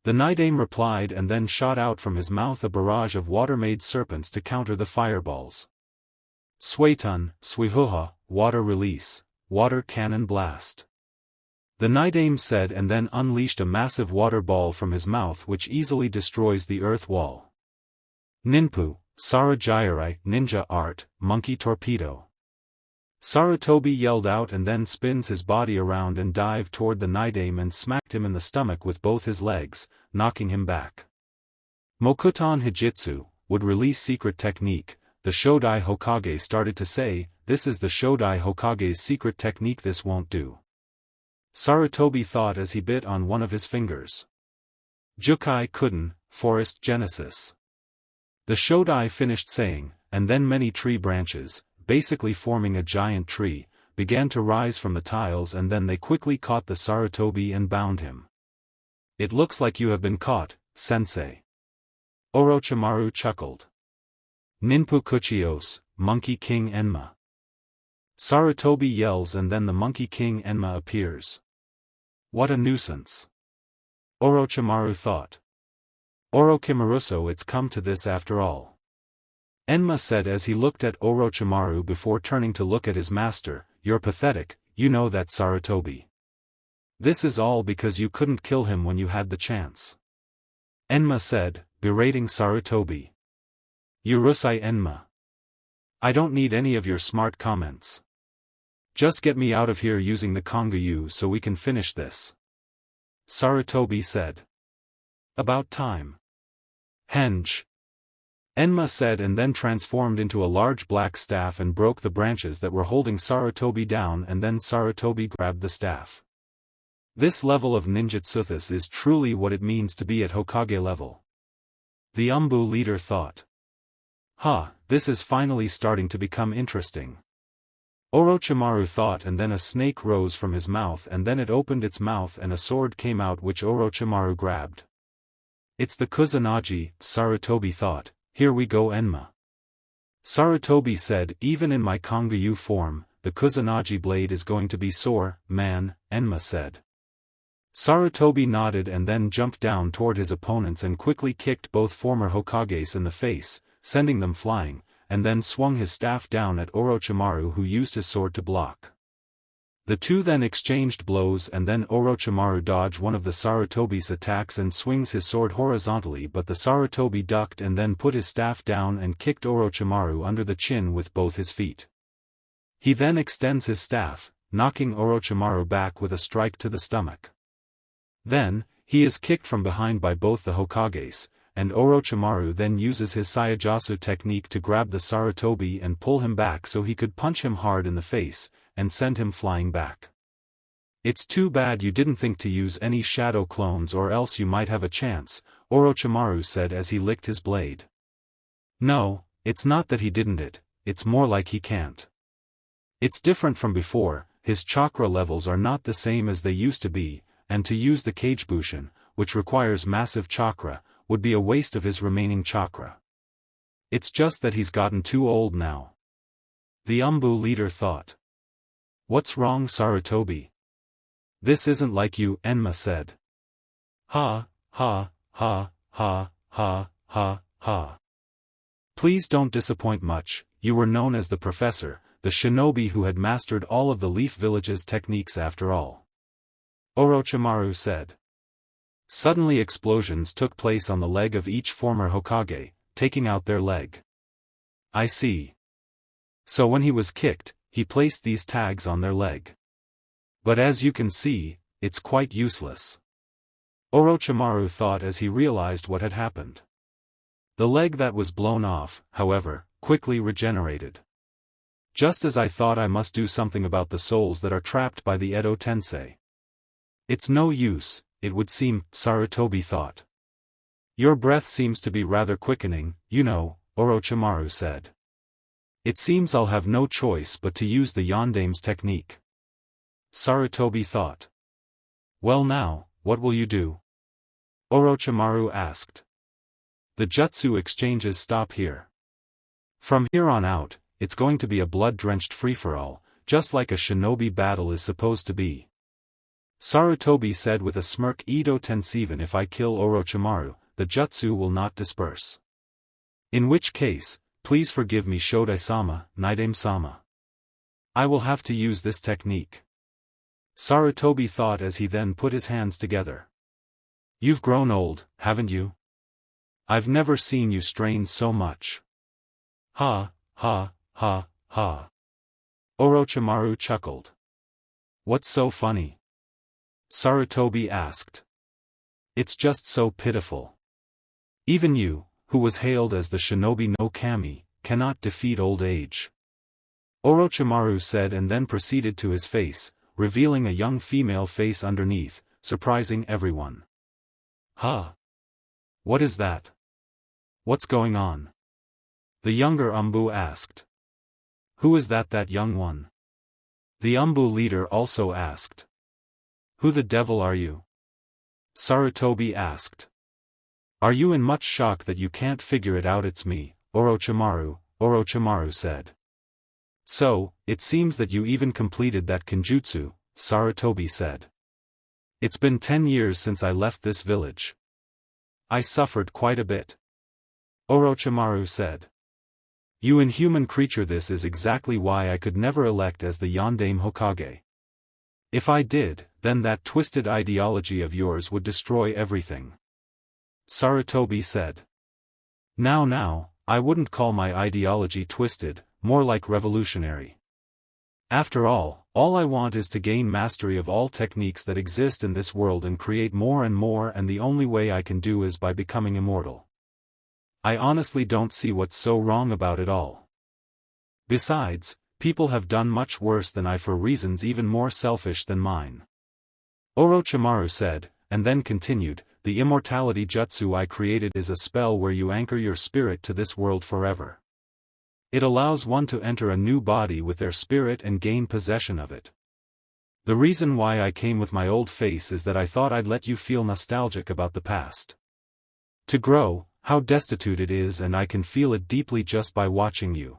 The Nidaime replied and then shot out from his mouth a barrage of water-made serpents to counter the fireballs. Suetun, Suihuha, water release, water cannon blast. The Nidaime said, and then unleashed a massive water ball from his mouth which easily destroys the earth wall. Ninpu, Sarajairai, ninja art, monkey torpedo. Sarutobi yelled out and then spins his body around and dived toward the Nidaime and smacked him in the stomach with both his legs, knocking him back. Mokuton Hijitsu, would release secret technique. The Shodai Hokage started to say, this is the Shodai Hokage's secret technique, this won't do. Sarutobi thought as he bit on one of his fingers. Jukai Kuden, Forest Genesis. The Shodai finished saying, and then many tree branches, basically forming a giant tree, began to rise from the tiles, and then they quickly caught the Sarutobi and bound him. It looks like you have been caught, sensei. Orochimaru chuckled. Ninpu Kuchios, Monkey King Enma. Sarutobi yells and then the Monkey King Enma appears. What a nuisance. Orochimaru thought. Orochimaruso, it's come to this after all. Enma said as he looked at Orochimaru before turning to look at his master, you're pathetic, you know that, Sarutobi. This is all because you couldn't kill him when you had the chance. Enma said, berating Sarutobi. Urusai Enma. I don't need any of your smart comments. Just get me out of here using the Kongayu so we can finish this. Sarutobi said. About time. Henge. Enma said, and then transformed into a large black staff and broke the branches that were holding Sarutobi down, and then Sarutobi grabbed the staff. This level of ninjutsu is truly what it means to be at Hokage level. The Umbu leader thought. This is finally starting to become interesting. Orochimaru thought, and then a snake rose from his mouth, and then it opened its mouth and a sword came out which Orochimaru grabbed. It's the Kusanagi, Sarutobi thought. Here we go, Enma. Sarutobi said, even in my Kongayu form, the Kusanagi blade is going to be sore, man, Enma said. Sarutobi nodded and then jumped down toward his opponents and quickly kicked both former Hokages in the face, sending them flying, and then swung his staff down at Orochimaru, who used his sword to block. The two then exchanged blows, and then Orochimaru dodged one of the Sarutobi's attacks and swings his sword horizontally, but the Sarutobi ducked and then put his staff down and kicked Orochimaru under the chin with both his feet. He then extends his staff, knocking Orochimaru back with a strike to the stomach. Then, he is kicked from behind by both the Hokages, and Orochimaru then uses his Saiyajasu technique to grab the Sarutobi and pull him back so he could punch him hard in the face, and send him flying back. It's too bad you didn't think to use any shadow clones, or else you might have a chance, Orochimaru said as he licked his blade. No, it's not that he didn't, it's more like he can't. It's different from before, his chakra levels are not the same as they used to be, and to use the Kagebushin, which requires massive chakra, would be a waste of his remaining chakra. It's just that he's gotten too old now. The Umbu leader thought. What's wrong, Sarutobi? This isn't like you, Enma said. Ha, ha, ha, ha, ha, ha, ha. Please don't disappoint much, you were known as the professor, the shinobi who had mastered all of the Leaf Village's techniques after all. Orochimaru said. Suddenly explosions took place on the leg of each former Hokage, taking out their leg. I see. So when he was kicked, he placed these tags on their leg. But as you can see, it's quite useless. Orochimaru thought as he realized what had happened. The leg that was blown off, however, quickly regenerated. Just as I thought, I must do something about the souls that are trapped by the Edo Tensei. It's no use, it would seem, Sarutobi thought. Your breath seems to be rather quickening, you know, Orochimaru said. It seems I'll have no choice but to use the Yondame's technique. Sarutobi thought. Well now, what will you do? Orochimaru asked. The jutsu exchanges stop here. From here on out, it's going to be a blood-drenched free-for-all, just like a shinobi battle is supposed to be. Sarutobi said with a smirk. Edo Tensei, even if I kill Orochimaru, the jutsu will not disperse. In which case, please forgive me, Shodai-sama, Naidame-sama. I will have to use this technique. Sarutobi thought as he then put his hands together. You've grown old, haven't you? I've never seen you strain so much. Ha, ha, ha, ha. Orochimaru chuckled. What's so funny? Sarutobi asked. It's just so pitiful. Even you, who was hailed as the shinobi no kami, cannot defeat old age. Orochimaru said, and then proceeded to his face, revealing a young female face underneath, surprising everyone. Huh? What is that? What's going on? The younger Umbu asked. Who is that young one? The Umbu leader also asked. Who the devil are you? Sarutobi asked. Are you in much shock that you can't figure it out? It's me, Orochimaru said. So, it seems that you even completed that kenjutsu, Sarutobi said. It's been 10 years since I left this village. I suffered quite a bit. Orochimaru said. You inhuman creature, this is exactly why I could never elect as the Yondaime Hokage. If I did, then that twisted ideology of yours would destroy everything. Sarutobi said. Now, I wouldn't call my ideology twisted, more like revolutionary. After all I want is to gain mastery of all techniques that exist in this world and create more and more, and the only way I can do is by becoming immortal. I honestly don't see what's so wrong about it all. Besides, people have done much worse than I for reasons even more selfish than mine. Orochimaru said, and then continued, the immortality jutsu I created is a spell where you anchor your spirit to this world forever. It allows one to enter a new body with their spirit and gain possession of it. The reason why I came with my old face is that I thought I'd let you feel nostalgic about the past. To grow, how destitute it is, and I can feel it deeply just by watching you.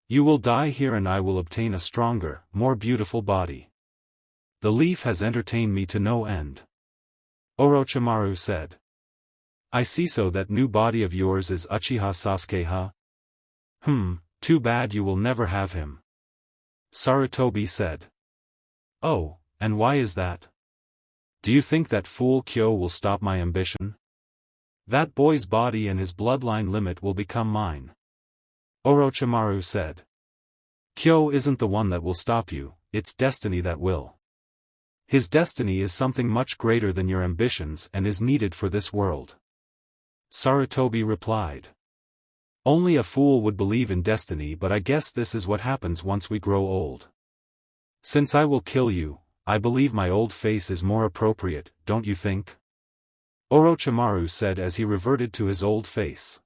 You will die here and I will obtain a stronger, more beautiful body. The leaf has entertained me to no end. Orochimaru said. I see, so that new body of yours is Uchiha Sasuke, huh? Too bad you will never have him. Sarutobi said. Oh, and why is that? Do you think that fool Kyo will stop my ambition? That boy's body and his bloodline limit will become mine. Orochimaru said. Kyo isn't the one that will stop you, it's destiny that will. His destiny is something much greater than your ambitions and is needed for this world. Sarutobi replied. Only a fool would believe in destiny, but I guess this is what happens once we grow old. Since I will kill you, I believe my old face is more appropriate, don't you think? Orochimaru said as he reverted to his old face.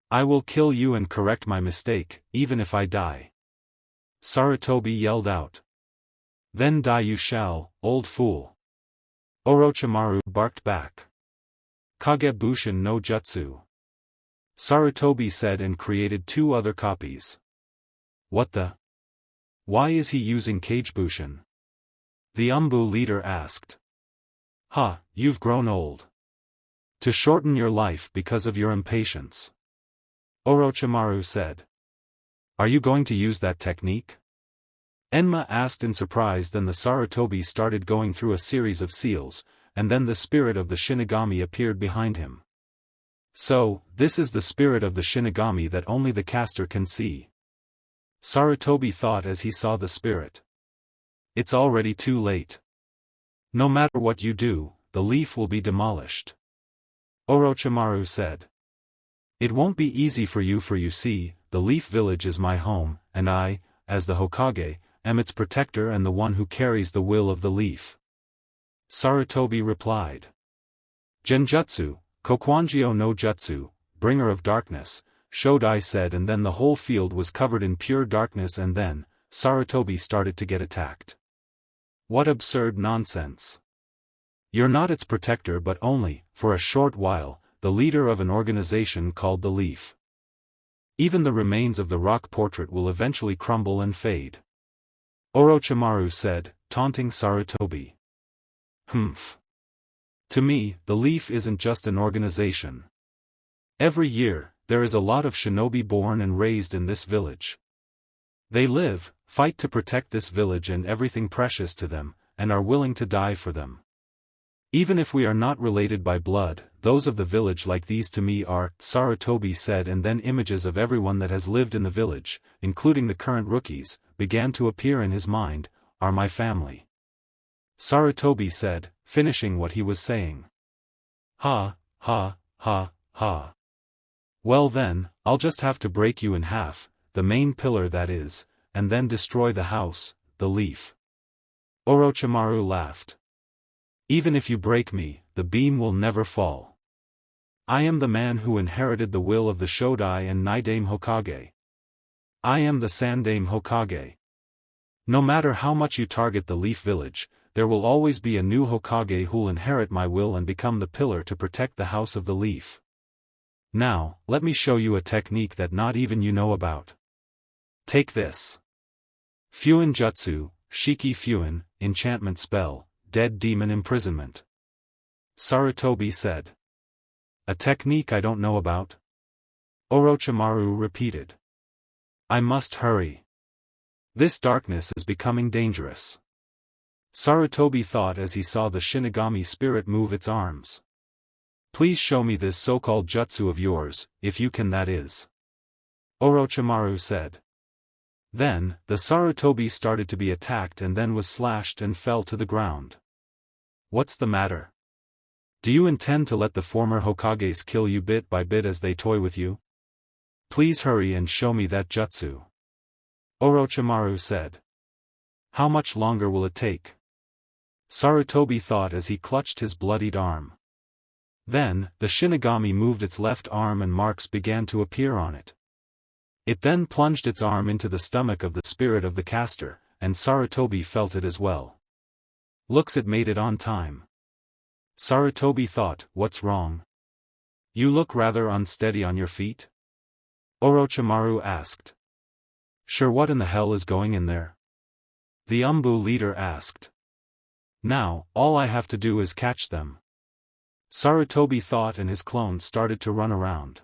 I will kill you and correct my mistake, even if I die. Sarutobi yelled out. Then die you shall, old fool. Orochimaru barked back. Kagebushin no Jutsu. Sarutobi said and created 2 other copies. What the? Why is he using Kagebushin? The Umbu leader asked. Ha, you've grown old. To shorten your life because of your impatience. Orochimaru said. Are you going to use that technique? Enma asked in surprise. Then the Sarutobi started going through a series of seals, and then the spirit of the Shinigami appeared behind him. So, this is the spirit of the Shinigami that only the caster can see. Sarutobi thought as he saw the spirit. It's already too late. No matter what you do, the leaf will be demolished. Orochimaru said. It won't be easy for you see, the Leaf Village is my home, and I, as the Hokage, am its protector and the one who carries the will of the leaf. Sarutobi replied. Genjutsu, Kokwangyo no Jutsu, bringer of darkness, Shodai said, and then the whole field was covered in pure darkness, and then, Sarutobi started to get attacked. What absurd nonsense. You're not its protector but only, for a short while, the leader of an organization called the Leaf. Even the remains of the rock portrait will eventually crumble and fade. Orochimaru said, taunting Sarutobi. Humph. To me, the Leaf isn't just an organization. Every year, there is a lot of shinobi born and raised in this village. They live, fight to protect this village and everything precious to them, and are willing to die for them. Even if we are not related by blood, those of the village like these to me are, Sarutobi said, and then images of everyone that has lived in the village, including the current rookies, began to appear in his mind, are my family. Sarutobi said, finishing what he was saying. Ha, ha, ha, ha. Well then, I'll just have to break you in half, the main pillar that is, and then destroy the house, the leaf. Orochimaru laughed. Even if you break me, the beam will never fall. I am the man who inherited the will of the Shodai and Naidame Hokage. I am the Sandame Hokage. No matter how much you target the Leaf Village, there will always be a new Hokage who'll inherit my will and become the pillar to protect the House of the Leaf. Now, let me show you a technique that not even you know about. Take this. Fuin Jutsu, Shiki Fuin, enchantment spell, dead demon imprisonment. Sarutobi said. A technique I don't know about? Orochimaru repeated. I must hurry. This darkness is becoming dangerous. Sarutobi thought as he saw the Shinigami spirit move its arms. Please show me this so-called jutsu of yours, if you can, that is. Orochimaru said. Then, the Sarutobi started to be attacked and then was slashed and fell to the ground. What's the matter? Do you intend to let the former Hokages kill you bit by bit as they toy with you? Please hurry and show me that jutsu. Orochimaru said. How much longer will it take? Sarutobi thought as he clutched his bloodied arm. Then, the Shinigami moved its left arm and marks began to appear on it. It then plunged its arm into the stomach of the spirit of the caster, and Sarutobi felt it as well. Looks it made it on time. Sarutobi thought, what's wrong? You look rather unsteady on your feet? Orochimaru asked. Sure, what in the hell is going in there? The Umbu leader asked. Now, all I have to do is catch them. Sarutobi thought, and his clones started to run around.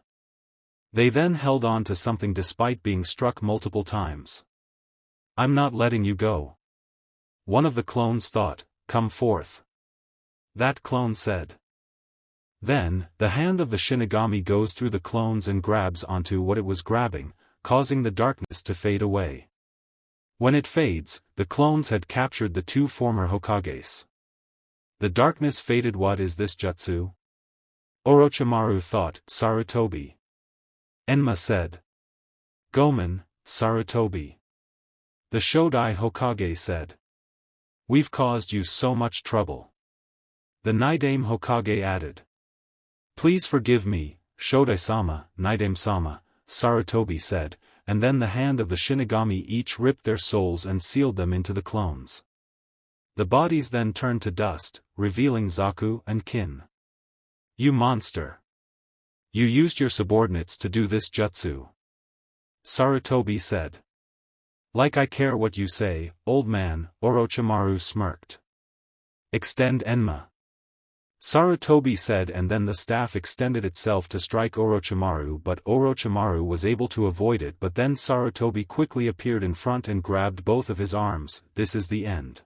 They then held on to something despite being struck multiple times. I'm not letting you go. One of the clones thought, come forth. That clone said. Then, the hand of the Shinigami goes through the clones and grabs onto what it was grabbing, causing the darkness to fade away. When it fades, the clones had captured the 2 former Hokages. The darkness faded. What is this jutsu? Orochimaru thought. Sarutobi. Enma said. Gomen, Sarutobi. The Shodai Hokage said. We've caused you so much trouble. The Naidame Hokage added. Please forgive me, Shodai-sama, Naidame-sama, Sarutobi said, and then the hand of the Shinigami each ripped their souls and sealed them into the clones. The bodies then turned to dust, revealing Zaku and Kin. You monster! You used your subordinates to do this jutsu. Sarutobi said. Like I care what you say, old man, Orochimaru smirked. Extend Enma. Sarutobi said, and then the staff extended itself to strike Orochimaru, but Orochimaru was able to avoid it, but then Sarutobi quickly appeared in front and grabbed both of his arms. This is the end.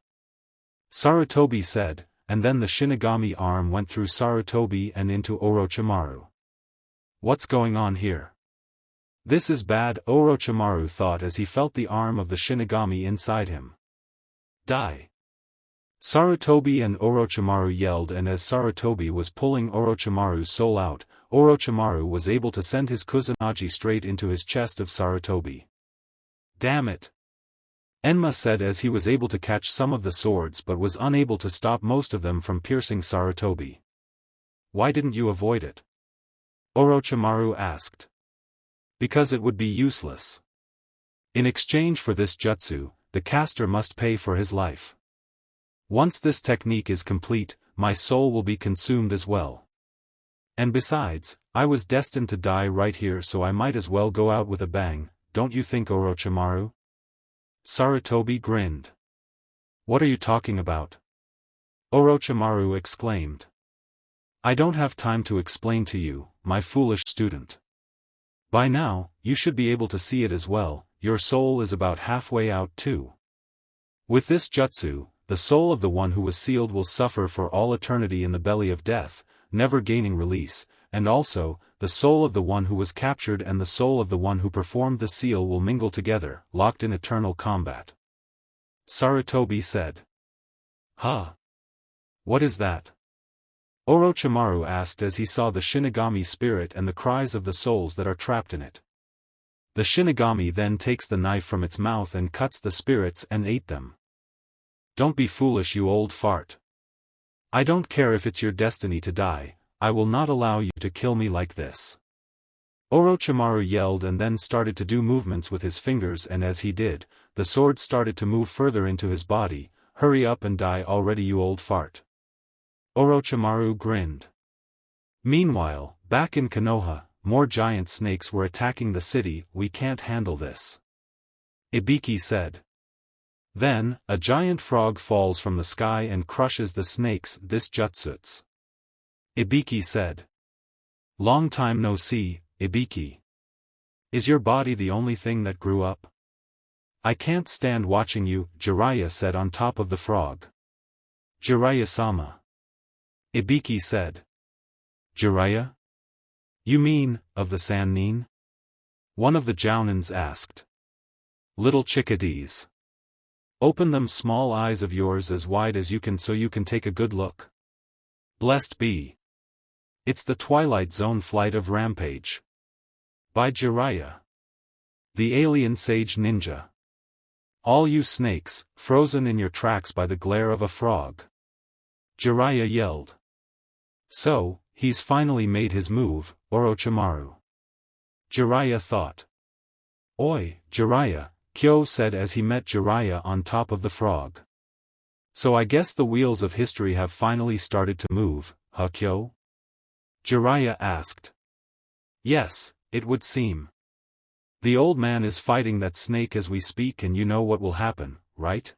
Sarutobi said, and then the Shinigami arm went through Sarutobi and into Orochimaru. What's going on here? This is bad, Orochimaru thought as he felt the arm of the Shinigami inside him. Die! Sarutobi and Orochimaru yelled, and as Sarutobi was pulling Orochimaru's soul out, Orochimaru was able to send his Kusanagi straight into his chest of Sarutobi. Damn it! Enma said as he was able to catch some of the swords but was unable to stop most of them from piercing Sarutobi. Why didn't you avoid it? Orochimaru asked. Because it would be useless. In exchange for this jutsu, the caster must pay for his life. Once this technique is complete, my soul will be consumed as well. And besides, I was destined to die right here, so I might as well go out with a bang, don't you think, Orochimaru? Sarutobi grinned. What are you talking about? Orochimaru exclaimed. I don't have time to explain to you, my foolish student. By now, you should be able to see it as well, your soul is about halfway out too. With this jutsu, the soul of the one who was sealed will suffer for all eternity in the belly of death, never gaining release, and also, the soul of the one who was captured and the soul of the one who performed the seal will mingle together, locked in eternal combat. Sarutobi said. Huh? What is that? Orochimaru asked as he saw the Shinigami spirit and the cries of the souls that are trapped in it. The Shinigami then takes the knife from its mouth and cuts the spirits and ate them. Don't be foolish, you old fart. I don't care if it's your destiny to die, I will not allow you to kill me like this. Orochimaru yelled and then started to do movements with his fingers, and as he did, the sword started to move further into his body. Hurry up and die already, you old fart. Orochimaru grinned. Meanwhile, back in Konoha, more giant snakes were attacking the city. We can't handle this. Ibiki said. Then, a giant frog falls from the sky and crushes the snakes. This jutsuts. Ibiki said. Long time no see, Ibiki. Is your body the only thing that grew up? I can't stand watching you, Jiraiya said on top of the frog. Jiraiya-sama. Ibiki said. Jiraiya? You mean, of the Sannin? One of the Jounins asked. Little chickadees. Open them small eyes of yours as wide as you can so you can take a good look. Blessed be. It's the Twilight Zone Flight of Rampage. By Jiraiya. The Alien Sage Ninja. All you snakes, frozen in your tracks by the glare of a frog. Jiraiya yelled. So, he's finally made his move, Orochimaru. Jiraiya thought. Oi, Jiraiya, Kyo said as he met Jiraiya on top of the frog. So I guess the wheels of history have finally started to move, huh Kyo? Jiraiya asked. Yes, it would seem. The old man is fighting that snake as we speak, and you know what will happen, right?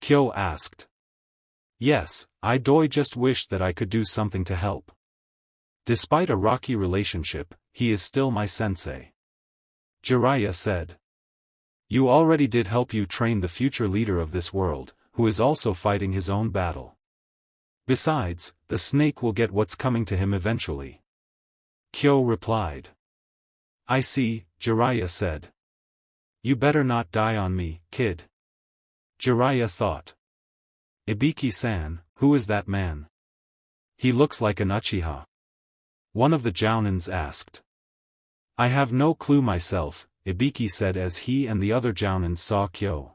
Kyo asked. Yes, I just wish that I could do something to help. Despite a rocky relationship, he is still my sensei. Jiraiya said. You already did help you train the future leader of this world, who is also fighting his own battle. Besides, the snake will get what's coming to him eventually. Kyo replied. I see, Jiraiya said. You better not die on me, kid. Jiraiya thought. Ibiki-san, who is that man? He looks like an Uchiha. One of the Jounins asked. I have no clue myself, Ibiki said as he and the other Jounins saw Kyo.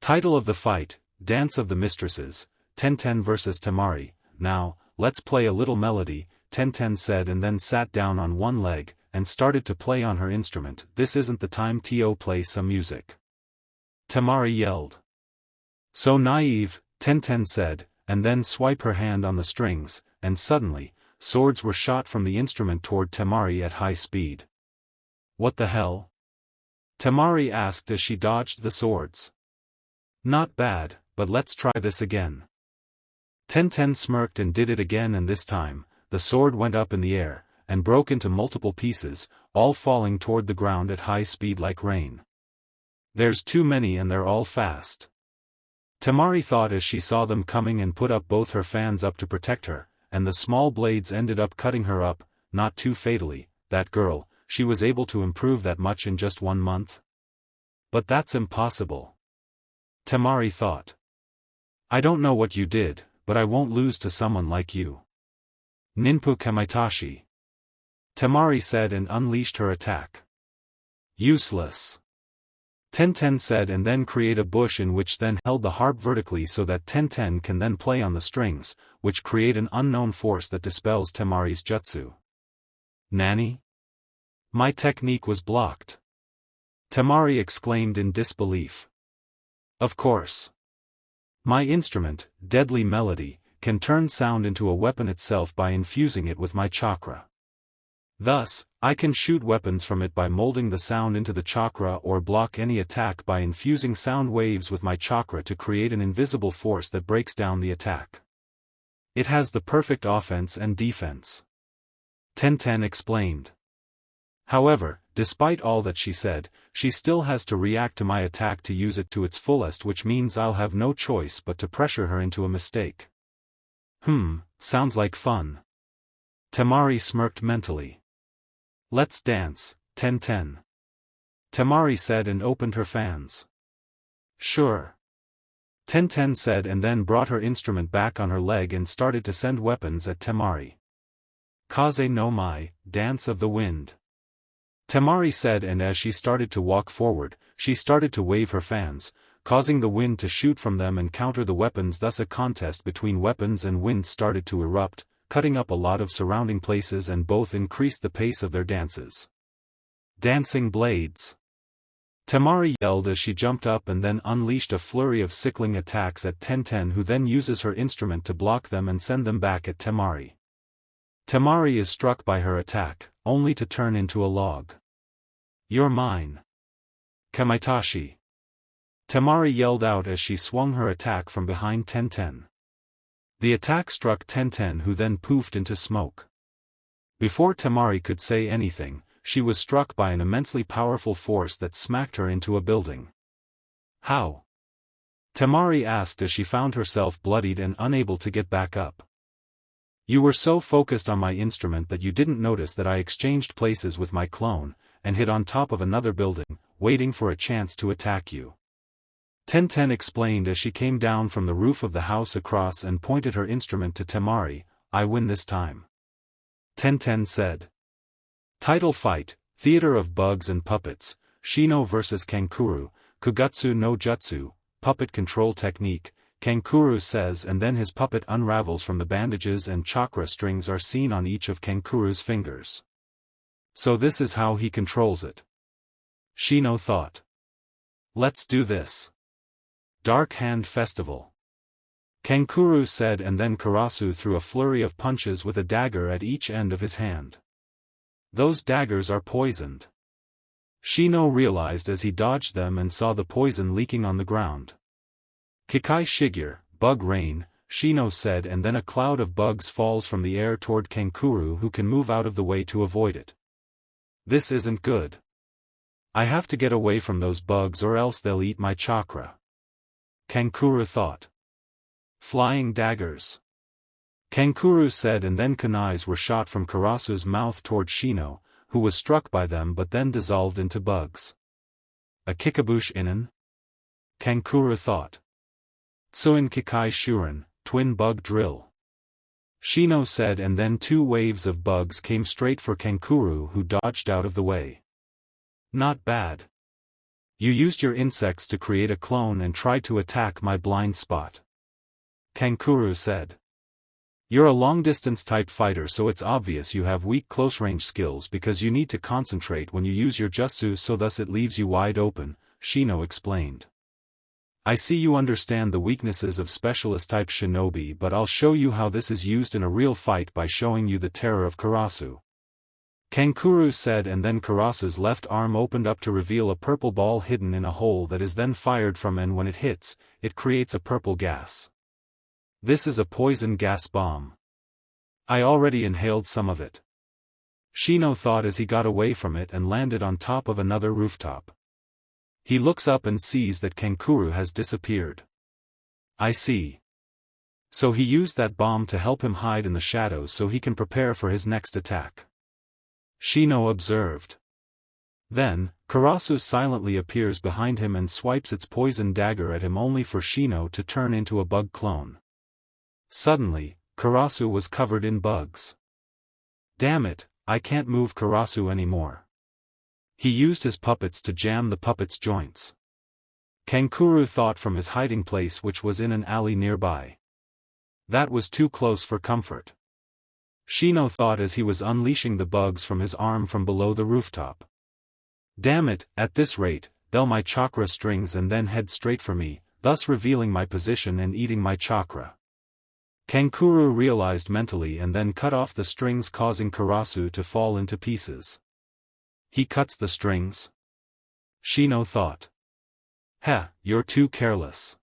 Title of the fight, Dance of the Mistresses, Tenten vs Temari. Now, let's play a little melody, Tenten said, and then sat down on one leg, and started to play on her instrument. This isn't the time to play some music. Temari yelled. So naive, Tenten said, and then swipe her hand on the strings, and suddenly, swords were shot from the instrument toward Temari at high speed. What the hell? Temari asked as she dodged the swords. Not bad, but let's try this again. Tenten smirked and did it again, and this time, the sword went up in the air, and broke into multiple pieces, all falling toward the ground at high speed like rain. There's too many and they're all fast. Temari thought as she saw them coming and put up both her fans up to protect her, and the small blades ended up cutting her up, not too fatally. That girl, she was able to improve that much in just 1 month? But that's impossible. Temari thought. I don't know what you did, but I won't lose to someone like you. Ninpu Kamaitashi. Temari said and unleashed her attack. Useless. Tenten said and then create a bush in which then held the harp vertically so that Tenten can then play on the strings, which create an unknown force that dispels Temari's jutsu. Nani? My technique was blocked. Temari exclaimed in disbelief. Of course. My instrument, Deadly Melody, can turn sound into a weapon itself by infusing it with my chakra. Thus, I can shoot weapons from it by molding the sound into the chakra or block any attack by infusing sound waves with my chakra to create an invisible force that breaks down the attack. It has the perfect offense and defense. Tenten explained. However, despite all that she said, she still has to react to my attack to use it to its fullest, which means I'll have no choice but to pressure her into a mistake. Sounds like fun. Temari smirked mentally. Let's dance, Tenten. Temari said and opened her fans. Sure. Tenten said and then brought her instrument back on her leg and started to send weapons at Temari. Kaze no Mai, Dance of the Wind. Temari said, and as she started to walk forward, she started to wave her fans, causing the wind to shoot from them and counter the weapons. Thus a contest between weapons and wind started to erupt, cutting up a lot of surrounding places, and both increased the pace of their dances. Dancing blades. Temari yelled as she jumped up and then unleashed a flurry of sickling attacks at Tenten, who then uses her instrument to block them and send them back at Temari. Temari is struck by her attack, only to turn into a log. You're mine. Kamaitashi. Temari yelled out as she swung her attack from behind Tenten. The attack struck Tenten, who then poofed into smoke. Before Temari could say anything, she was struck by an immensely powerful force that smacked her into a building. How? Temari asked as she found herself bloodied and unable to get back up. You were so focused on my instrument that you didn't notice that I exchanged places with my clone, and hid on top of another building, waiting for a chance to attack you. Tenten explained as she came down from the roof of the house across and pointed her instrument to Temari. I win this time. Tenten said. Title Fight, Theater of Bugs and Puppets, Shino vs Kankuru, Kugatsu no Jutsu, Puppet Control Technique. Kankuru says, and then his puppet unravels from the bandages and chakra strings are seen on each of Kankuru's fingers. So this is how he controls it. Shino thought. Let's do this. Dark Hand Festival. Kankuru said, and then Karasu threw a flurry of punches with a dagger at each end of his hand. Those daggers are poisoned. Shino realized as he dodged them and saw the poison leaking on the ground. Kikai Shigure, Bug Rain, Shino said, and then a cloud of bugs falls from the air toward Kankuru, who can move out of the way to avoid it. This isn't good. I have to get away from those bugs or else they'll eat my chakra. Kankuru thought. Flying daggers. Kankuru said, and then kunais were shot from Karasu's mouth toward Shino, who was struck by them but then dissolved into bugs. A Kikabush Innen? Kankuru thought. Tsuin Kikai Shuren, Twin Bug Drill. Shino said, and then 2 waves of bugs came straight for Kankuru, who dodged out of the way. Not bad. You used your insects to create a clone and tried to attack my blind spot. Kankuru said. You're a long-distance type fighter, so it's obvious you have weak close-range skills because you need to concentrate when you use your jutsu, so thus it leaves you wide open, Shino explained. I see you understand the weaknesses of specialist-type shinobi, but I'll show you how this is used in a real fight by showing you the terror of Karasu. Kankuro said, and then Karasu's left arm opened up to reveal a purple ball hidden in a hole that is then fired from, and when it hits, it creates a purple gas. This is a poison gas bomb. I already inhaled some of it. Shino thought as he got away from it and landed on top of another rooftop. He looks up and sees that Kankuro has disappeared. I see. So he used that bomb to help him hide in the shadows so he can prepare for his next attack. Shino observed. Then, Karasu silently appears behind him and swipes its poison dagger at him, only for Shino to turn into a bug clone. Suddenly, Karasu was covered in bugs. Damn it, I can't move Karasu anymore. He used his puppets to jam the puppet's joints. Kankuro thought from his hiding place, which was in an alley nearby. That was too close for comfort. Shino thought as he was unleashing the bugs from his arm from below the rooftop. Damn it, at this rate, they'll my chakra strings and then head straight for me, thus revealing my position and eating my chakra. Kankuro realized mentally and then cut off the strings, causing Karasu to fall into pieces. He cuts the strings? Shino thought. Heh, you're too careless.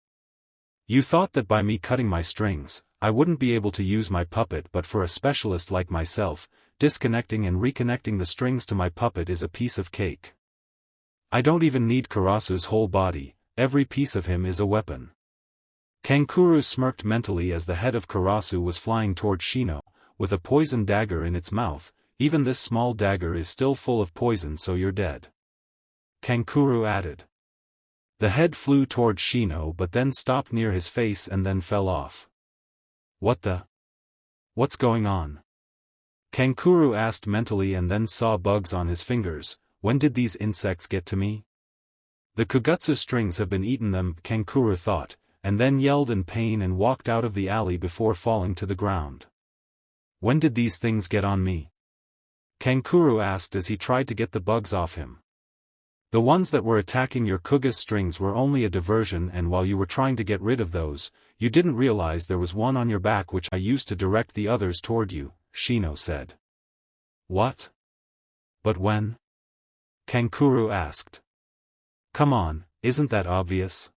You thought that by me cutting my strings, I wouldn't be able to use my puppet, but for a specialist like myself, disconnecting and reconnecting the strings to my puppet is a piece of cake. I don't even need Karasu's whole body, every piece of him is a weapon. Kankuro smirked mentally as the head of Karasu was flying toward Shino, with a poison dagger in its mouth. Even this small dagger is still full of poison, so you're dead. Kankuro added. The head flew toward Shino but then stopped near his face and then fell off. What the? What's going on? Kankuro asked mentally and then saw bugs on his fingers. When did these insects get to me? The Kugutsu strings have been eaten them, Kankuro thought, and then yelled in pain and walked out of the alley before falling to the ground. When did these things get on me? Kankuro asked as he tried to get the bugs off him. The ones that were attacking your Kuga's strings were only a diversion, and while you were trying to get rid of those, you didn't realize there was one on your back which I used to direct the others toward you, Shino said. What? But when? Kankuro asked. Come on, isn't that obvious?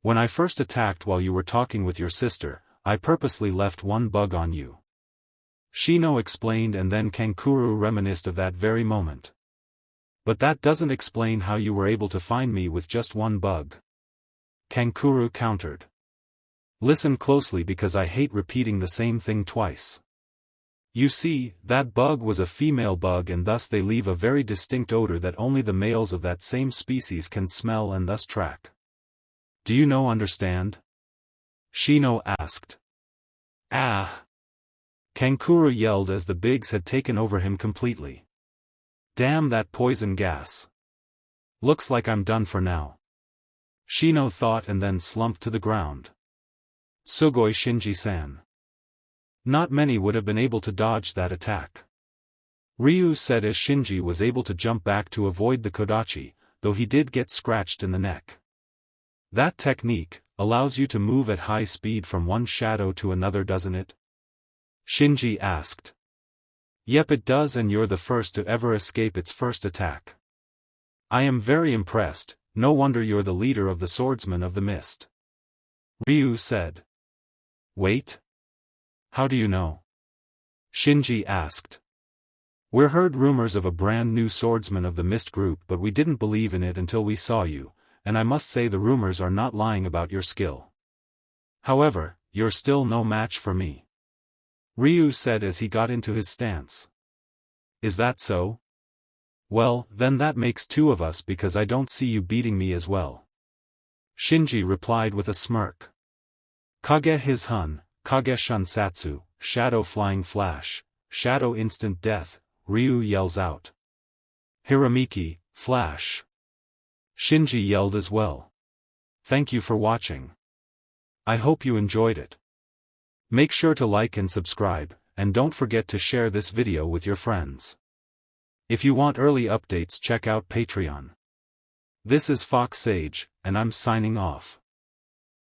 When I first attacked while you were talking with your sister, I purposely left one bug on you. Shino explained, and then Kankuro reminisced of that very moment. But that doesn't explain how you were able to find me with just one bug. Kankuro countered. Listen closely because I hate repeating the same thing twice. You see, that bug was a female bug and thus they leave a very distinct odor that only the males of that same species can smell and thus track. Do you understand? Shino asked. Ah! Kankuro yelled as the bigs had taken over him completely. Damn that poison gas. Looks like I'm done for now. Shino thought and then slumped to the ground. Sugoi Shinji-san. Not many would have been able to dodge that attack. Ryu said as Shinji was able to jump back to avoid the Kodachi, though he did get scratched in the neck. That technique allows you to move at high speed from one shadow to another, doesn't it? Shinji asked. Yep, it does, and you're the first to ever escape its first attack. I am very impressed, no wonder you're the leader of the Swordsmen of the Mist. Ryu said. Wait? How do you know? Shinji asked. We heard rumors of a brand new Swordsman of the Mist group, but we didn't believe in it until we saw you, and I must say the rumors are not lying about your skill. However, you're still no match for me. Ryu said as he got into his stance. Is that so? Well, then that makes two of us because I don't see you beating me as well. Shinji replied with a smirk. Kage his Hun, Kage Shunsatsu, Shadow Flying Flash, Shadow Instant Death, Ryu yells out. Hiramiki, Flash. Shinji yelled as well. Thank you for watching. I hope you enjoyed it. Make sure to like and subscribe, and don't forget to share this video with your friends. If you want early updates, check out Patreon. This is Fox Sage, and I'm signing off.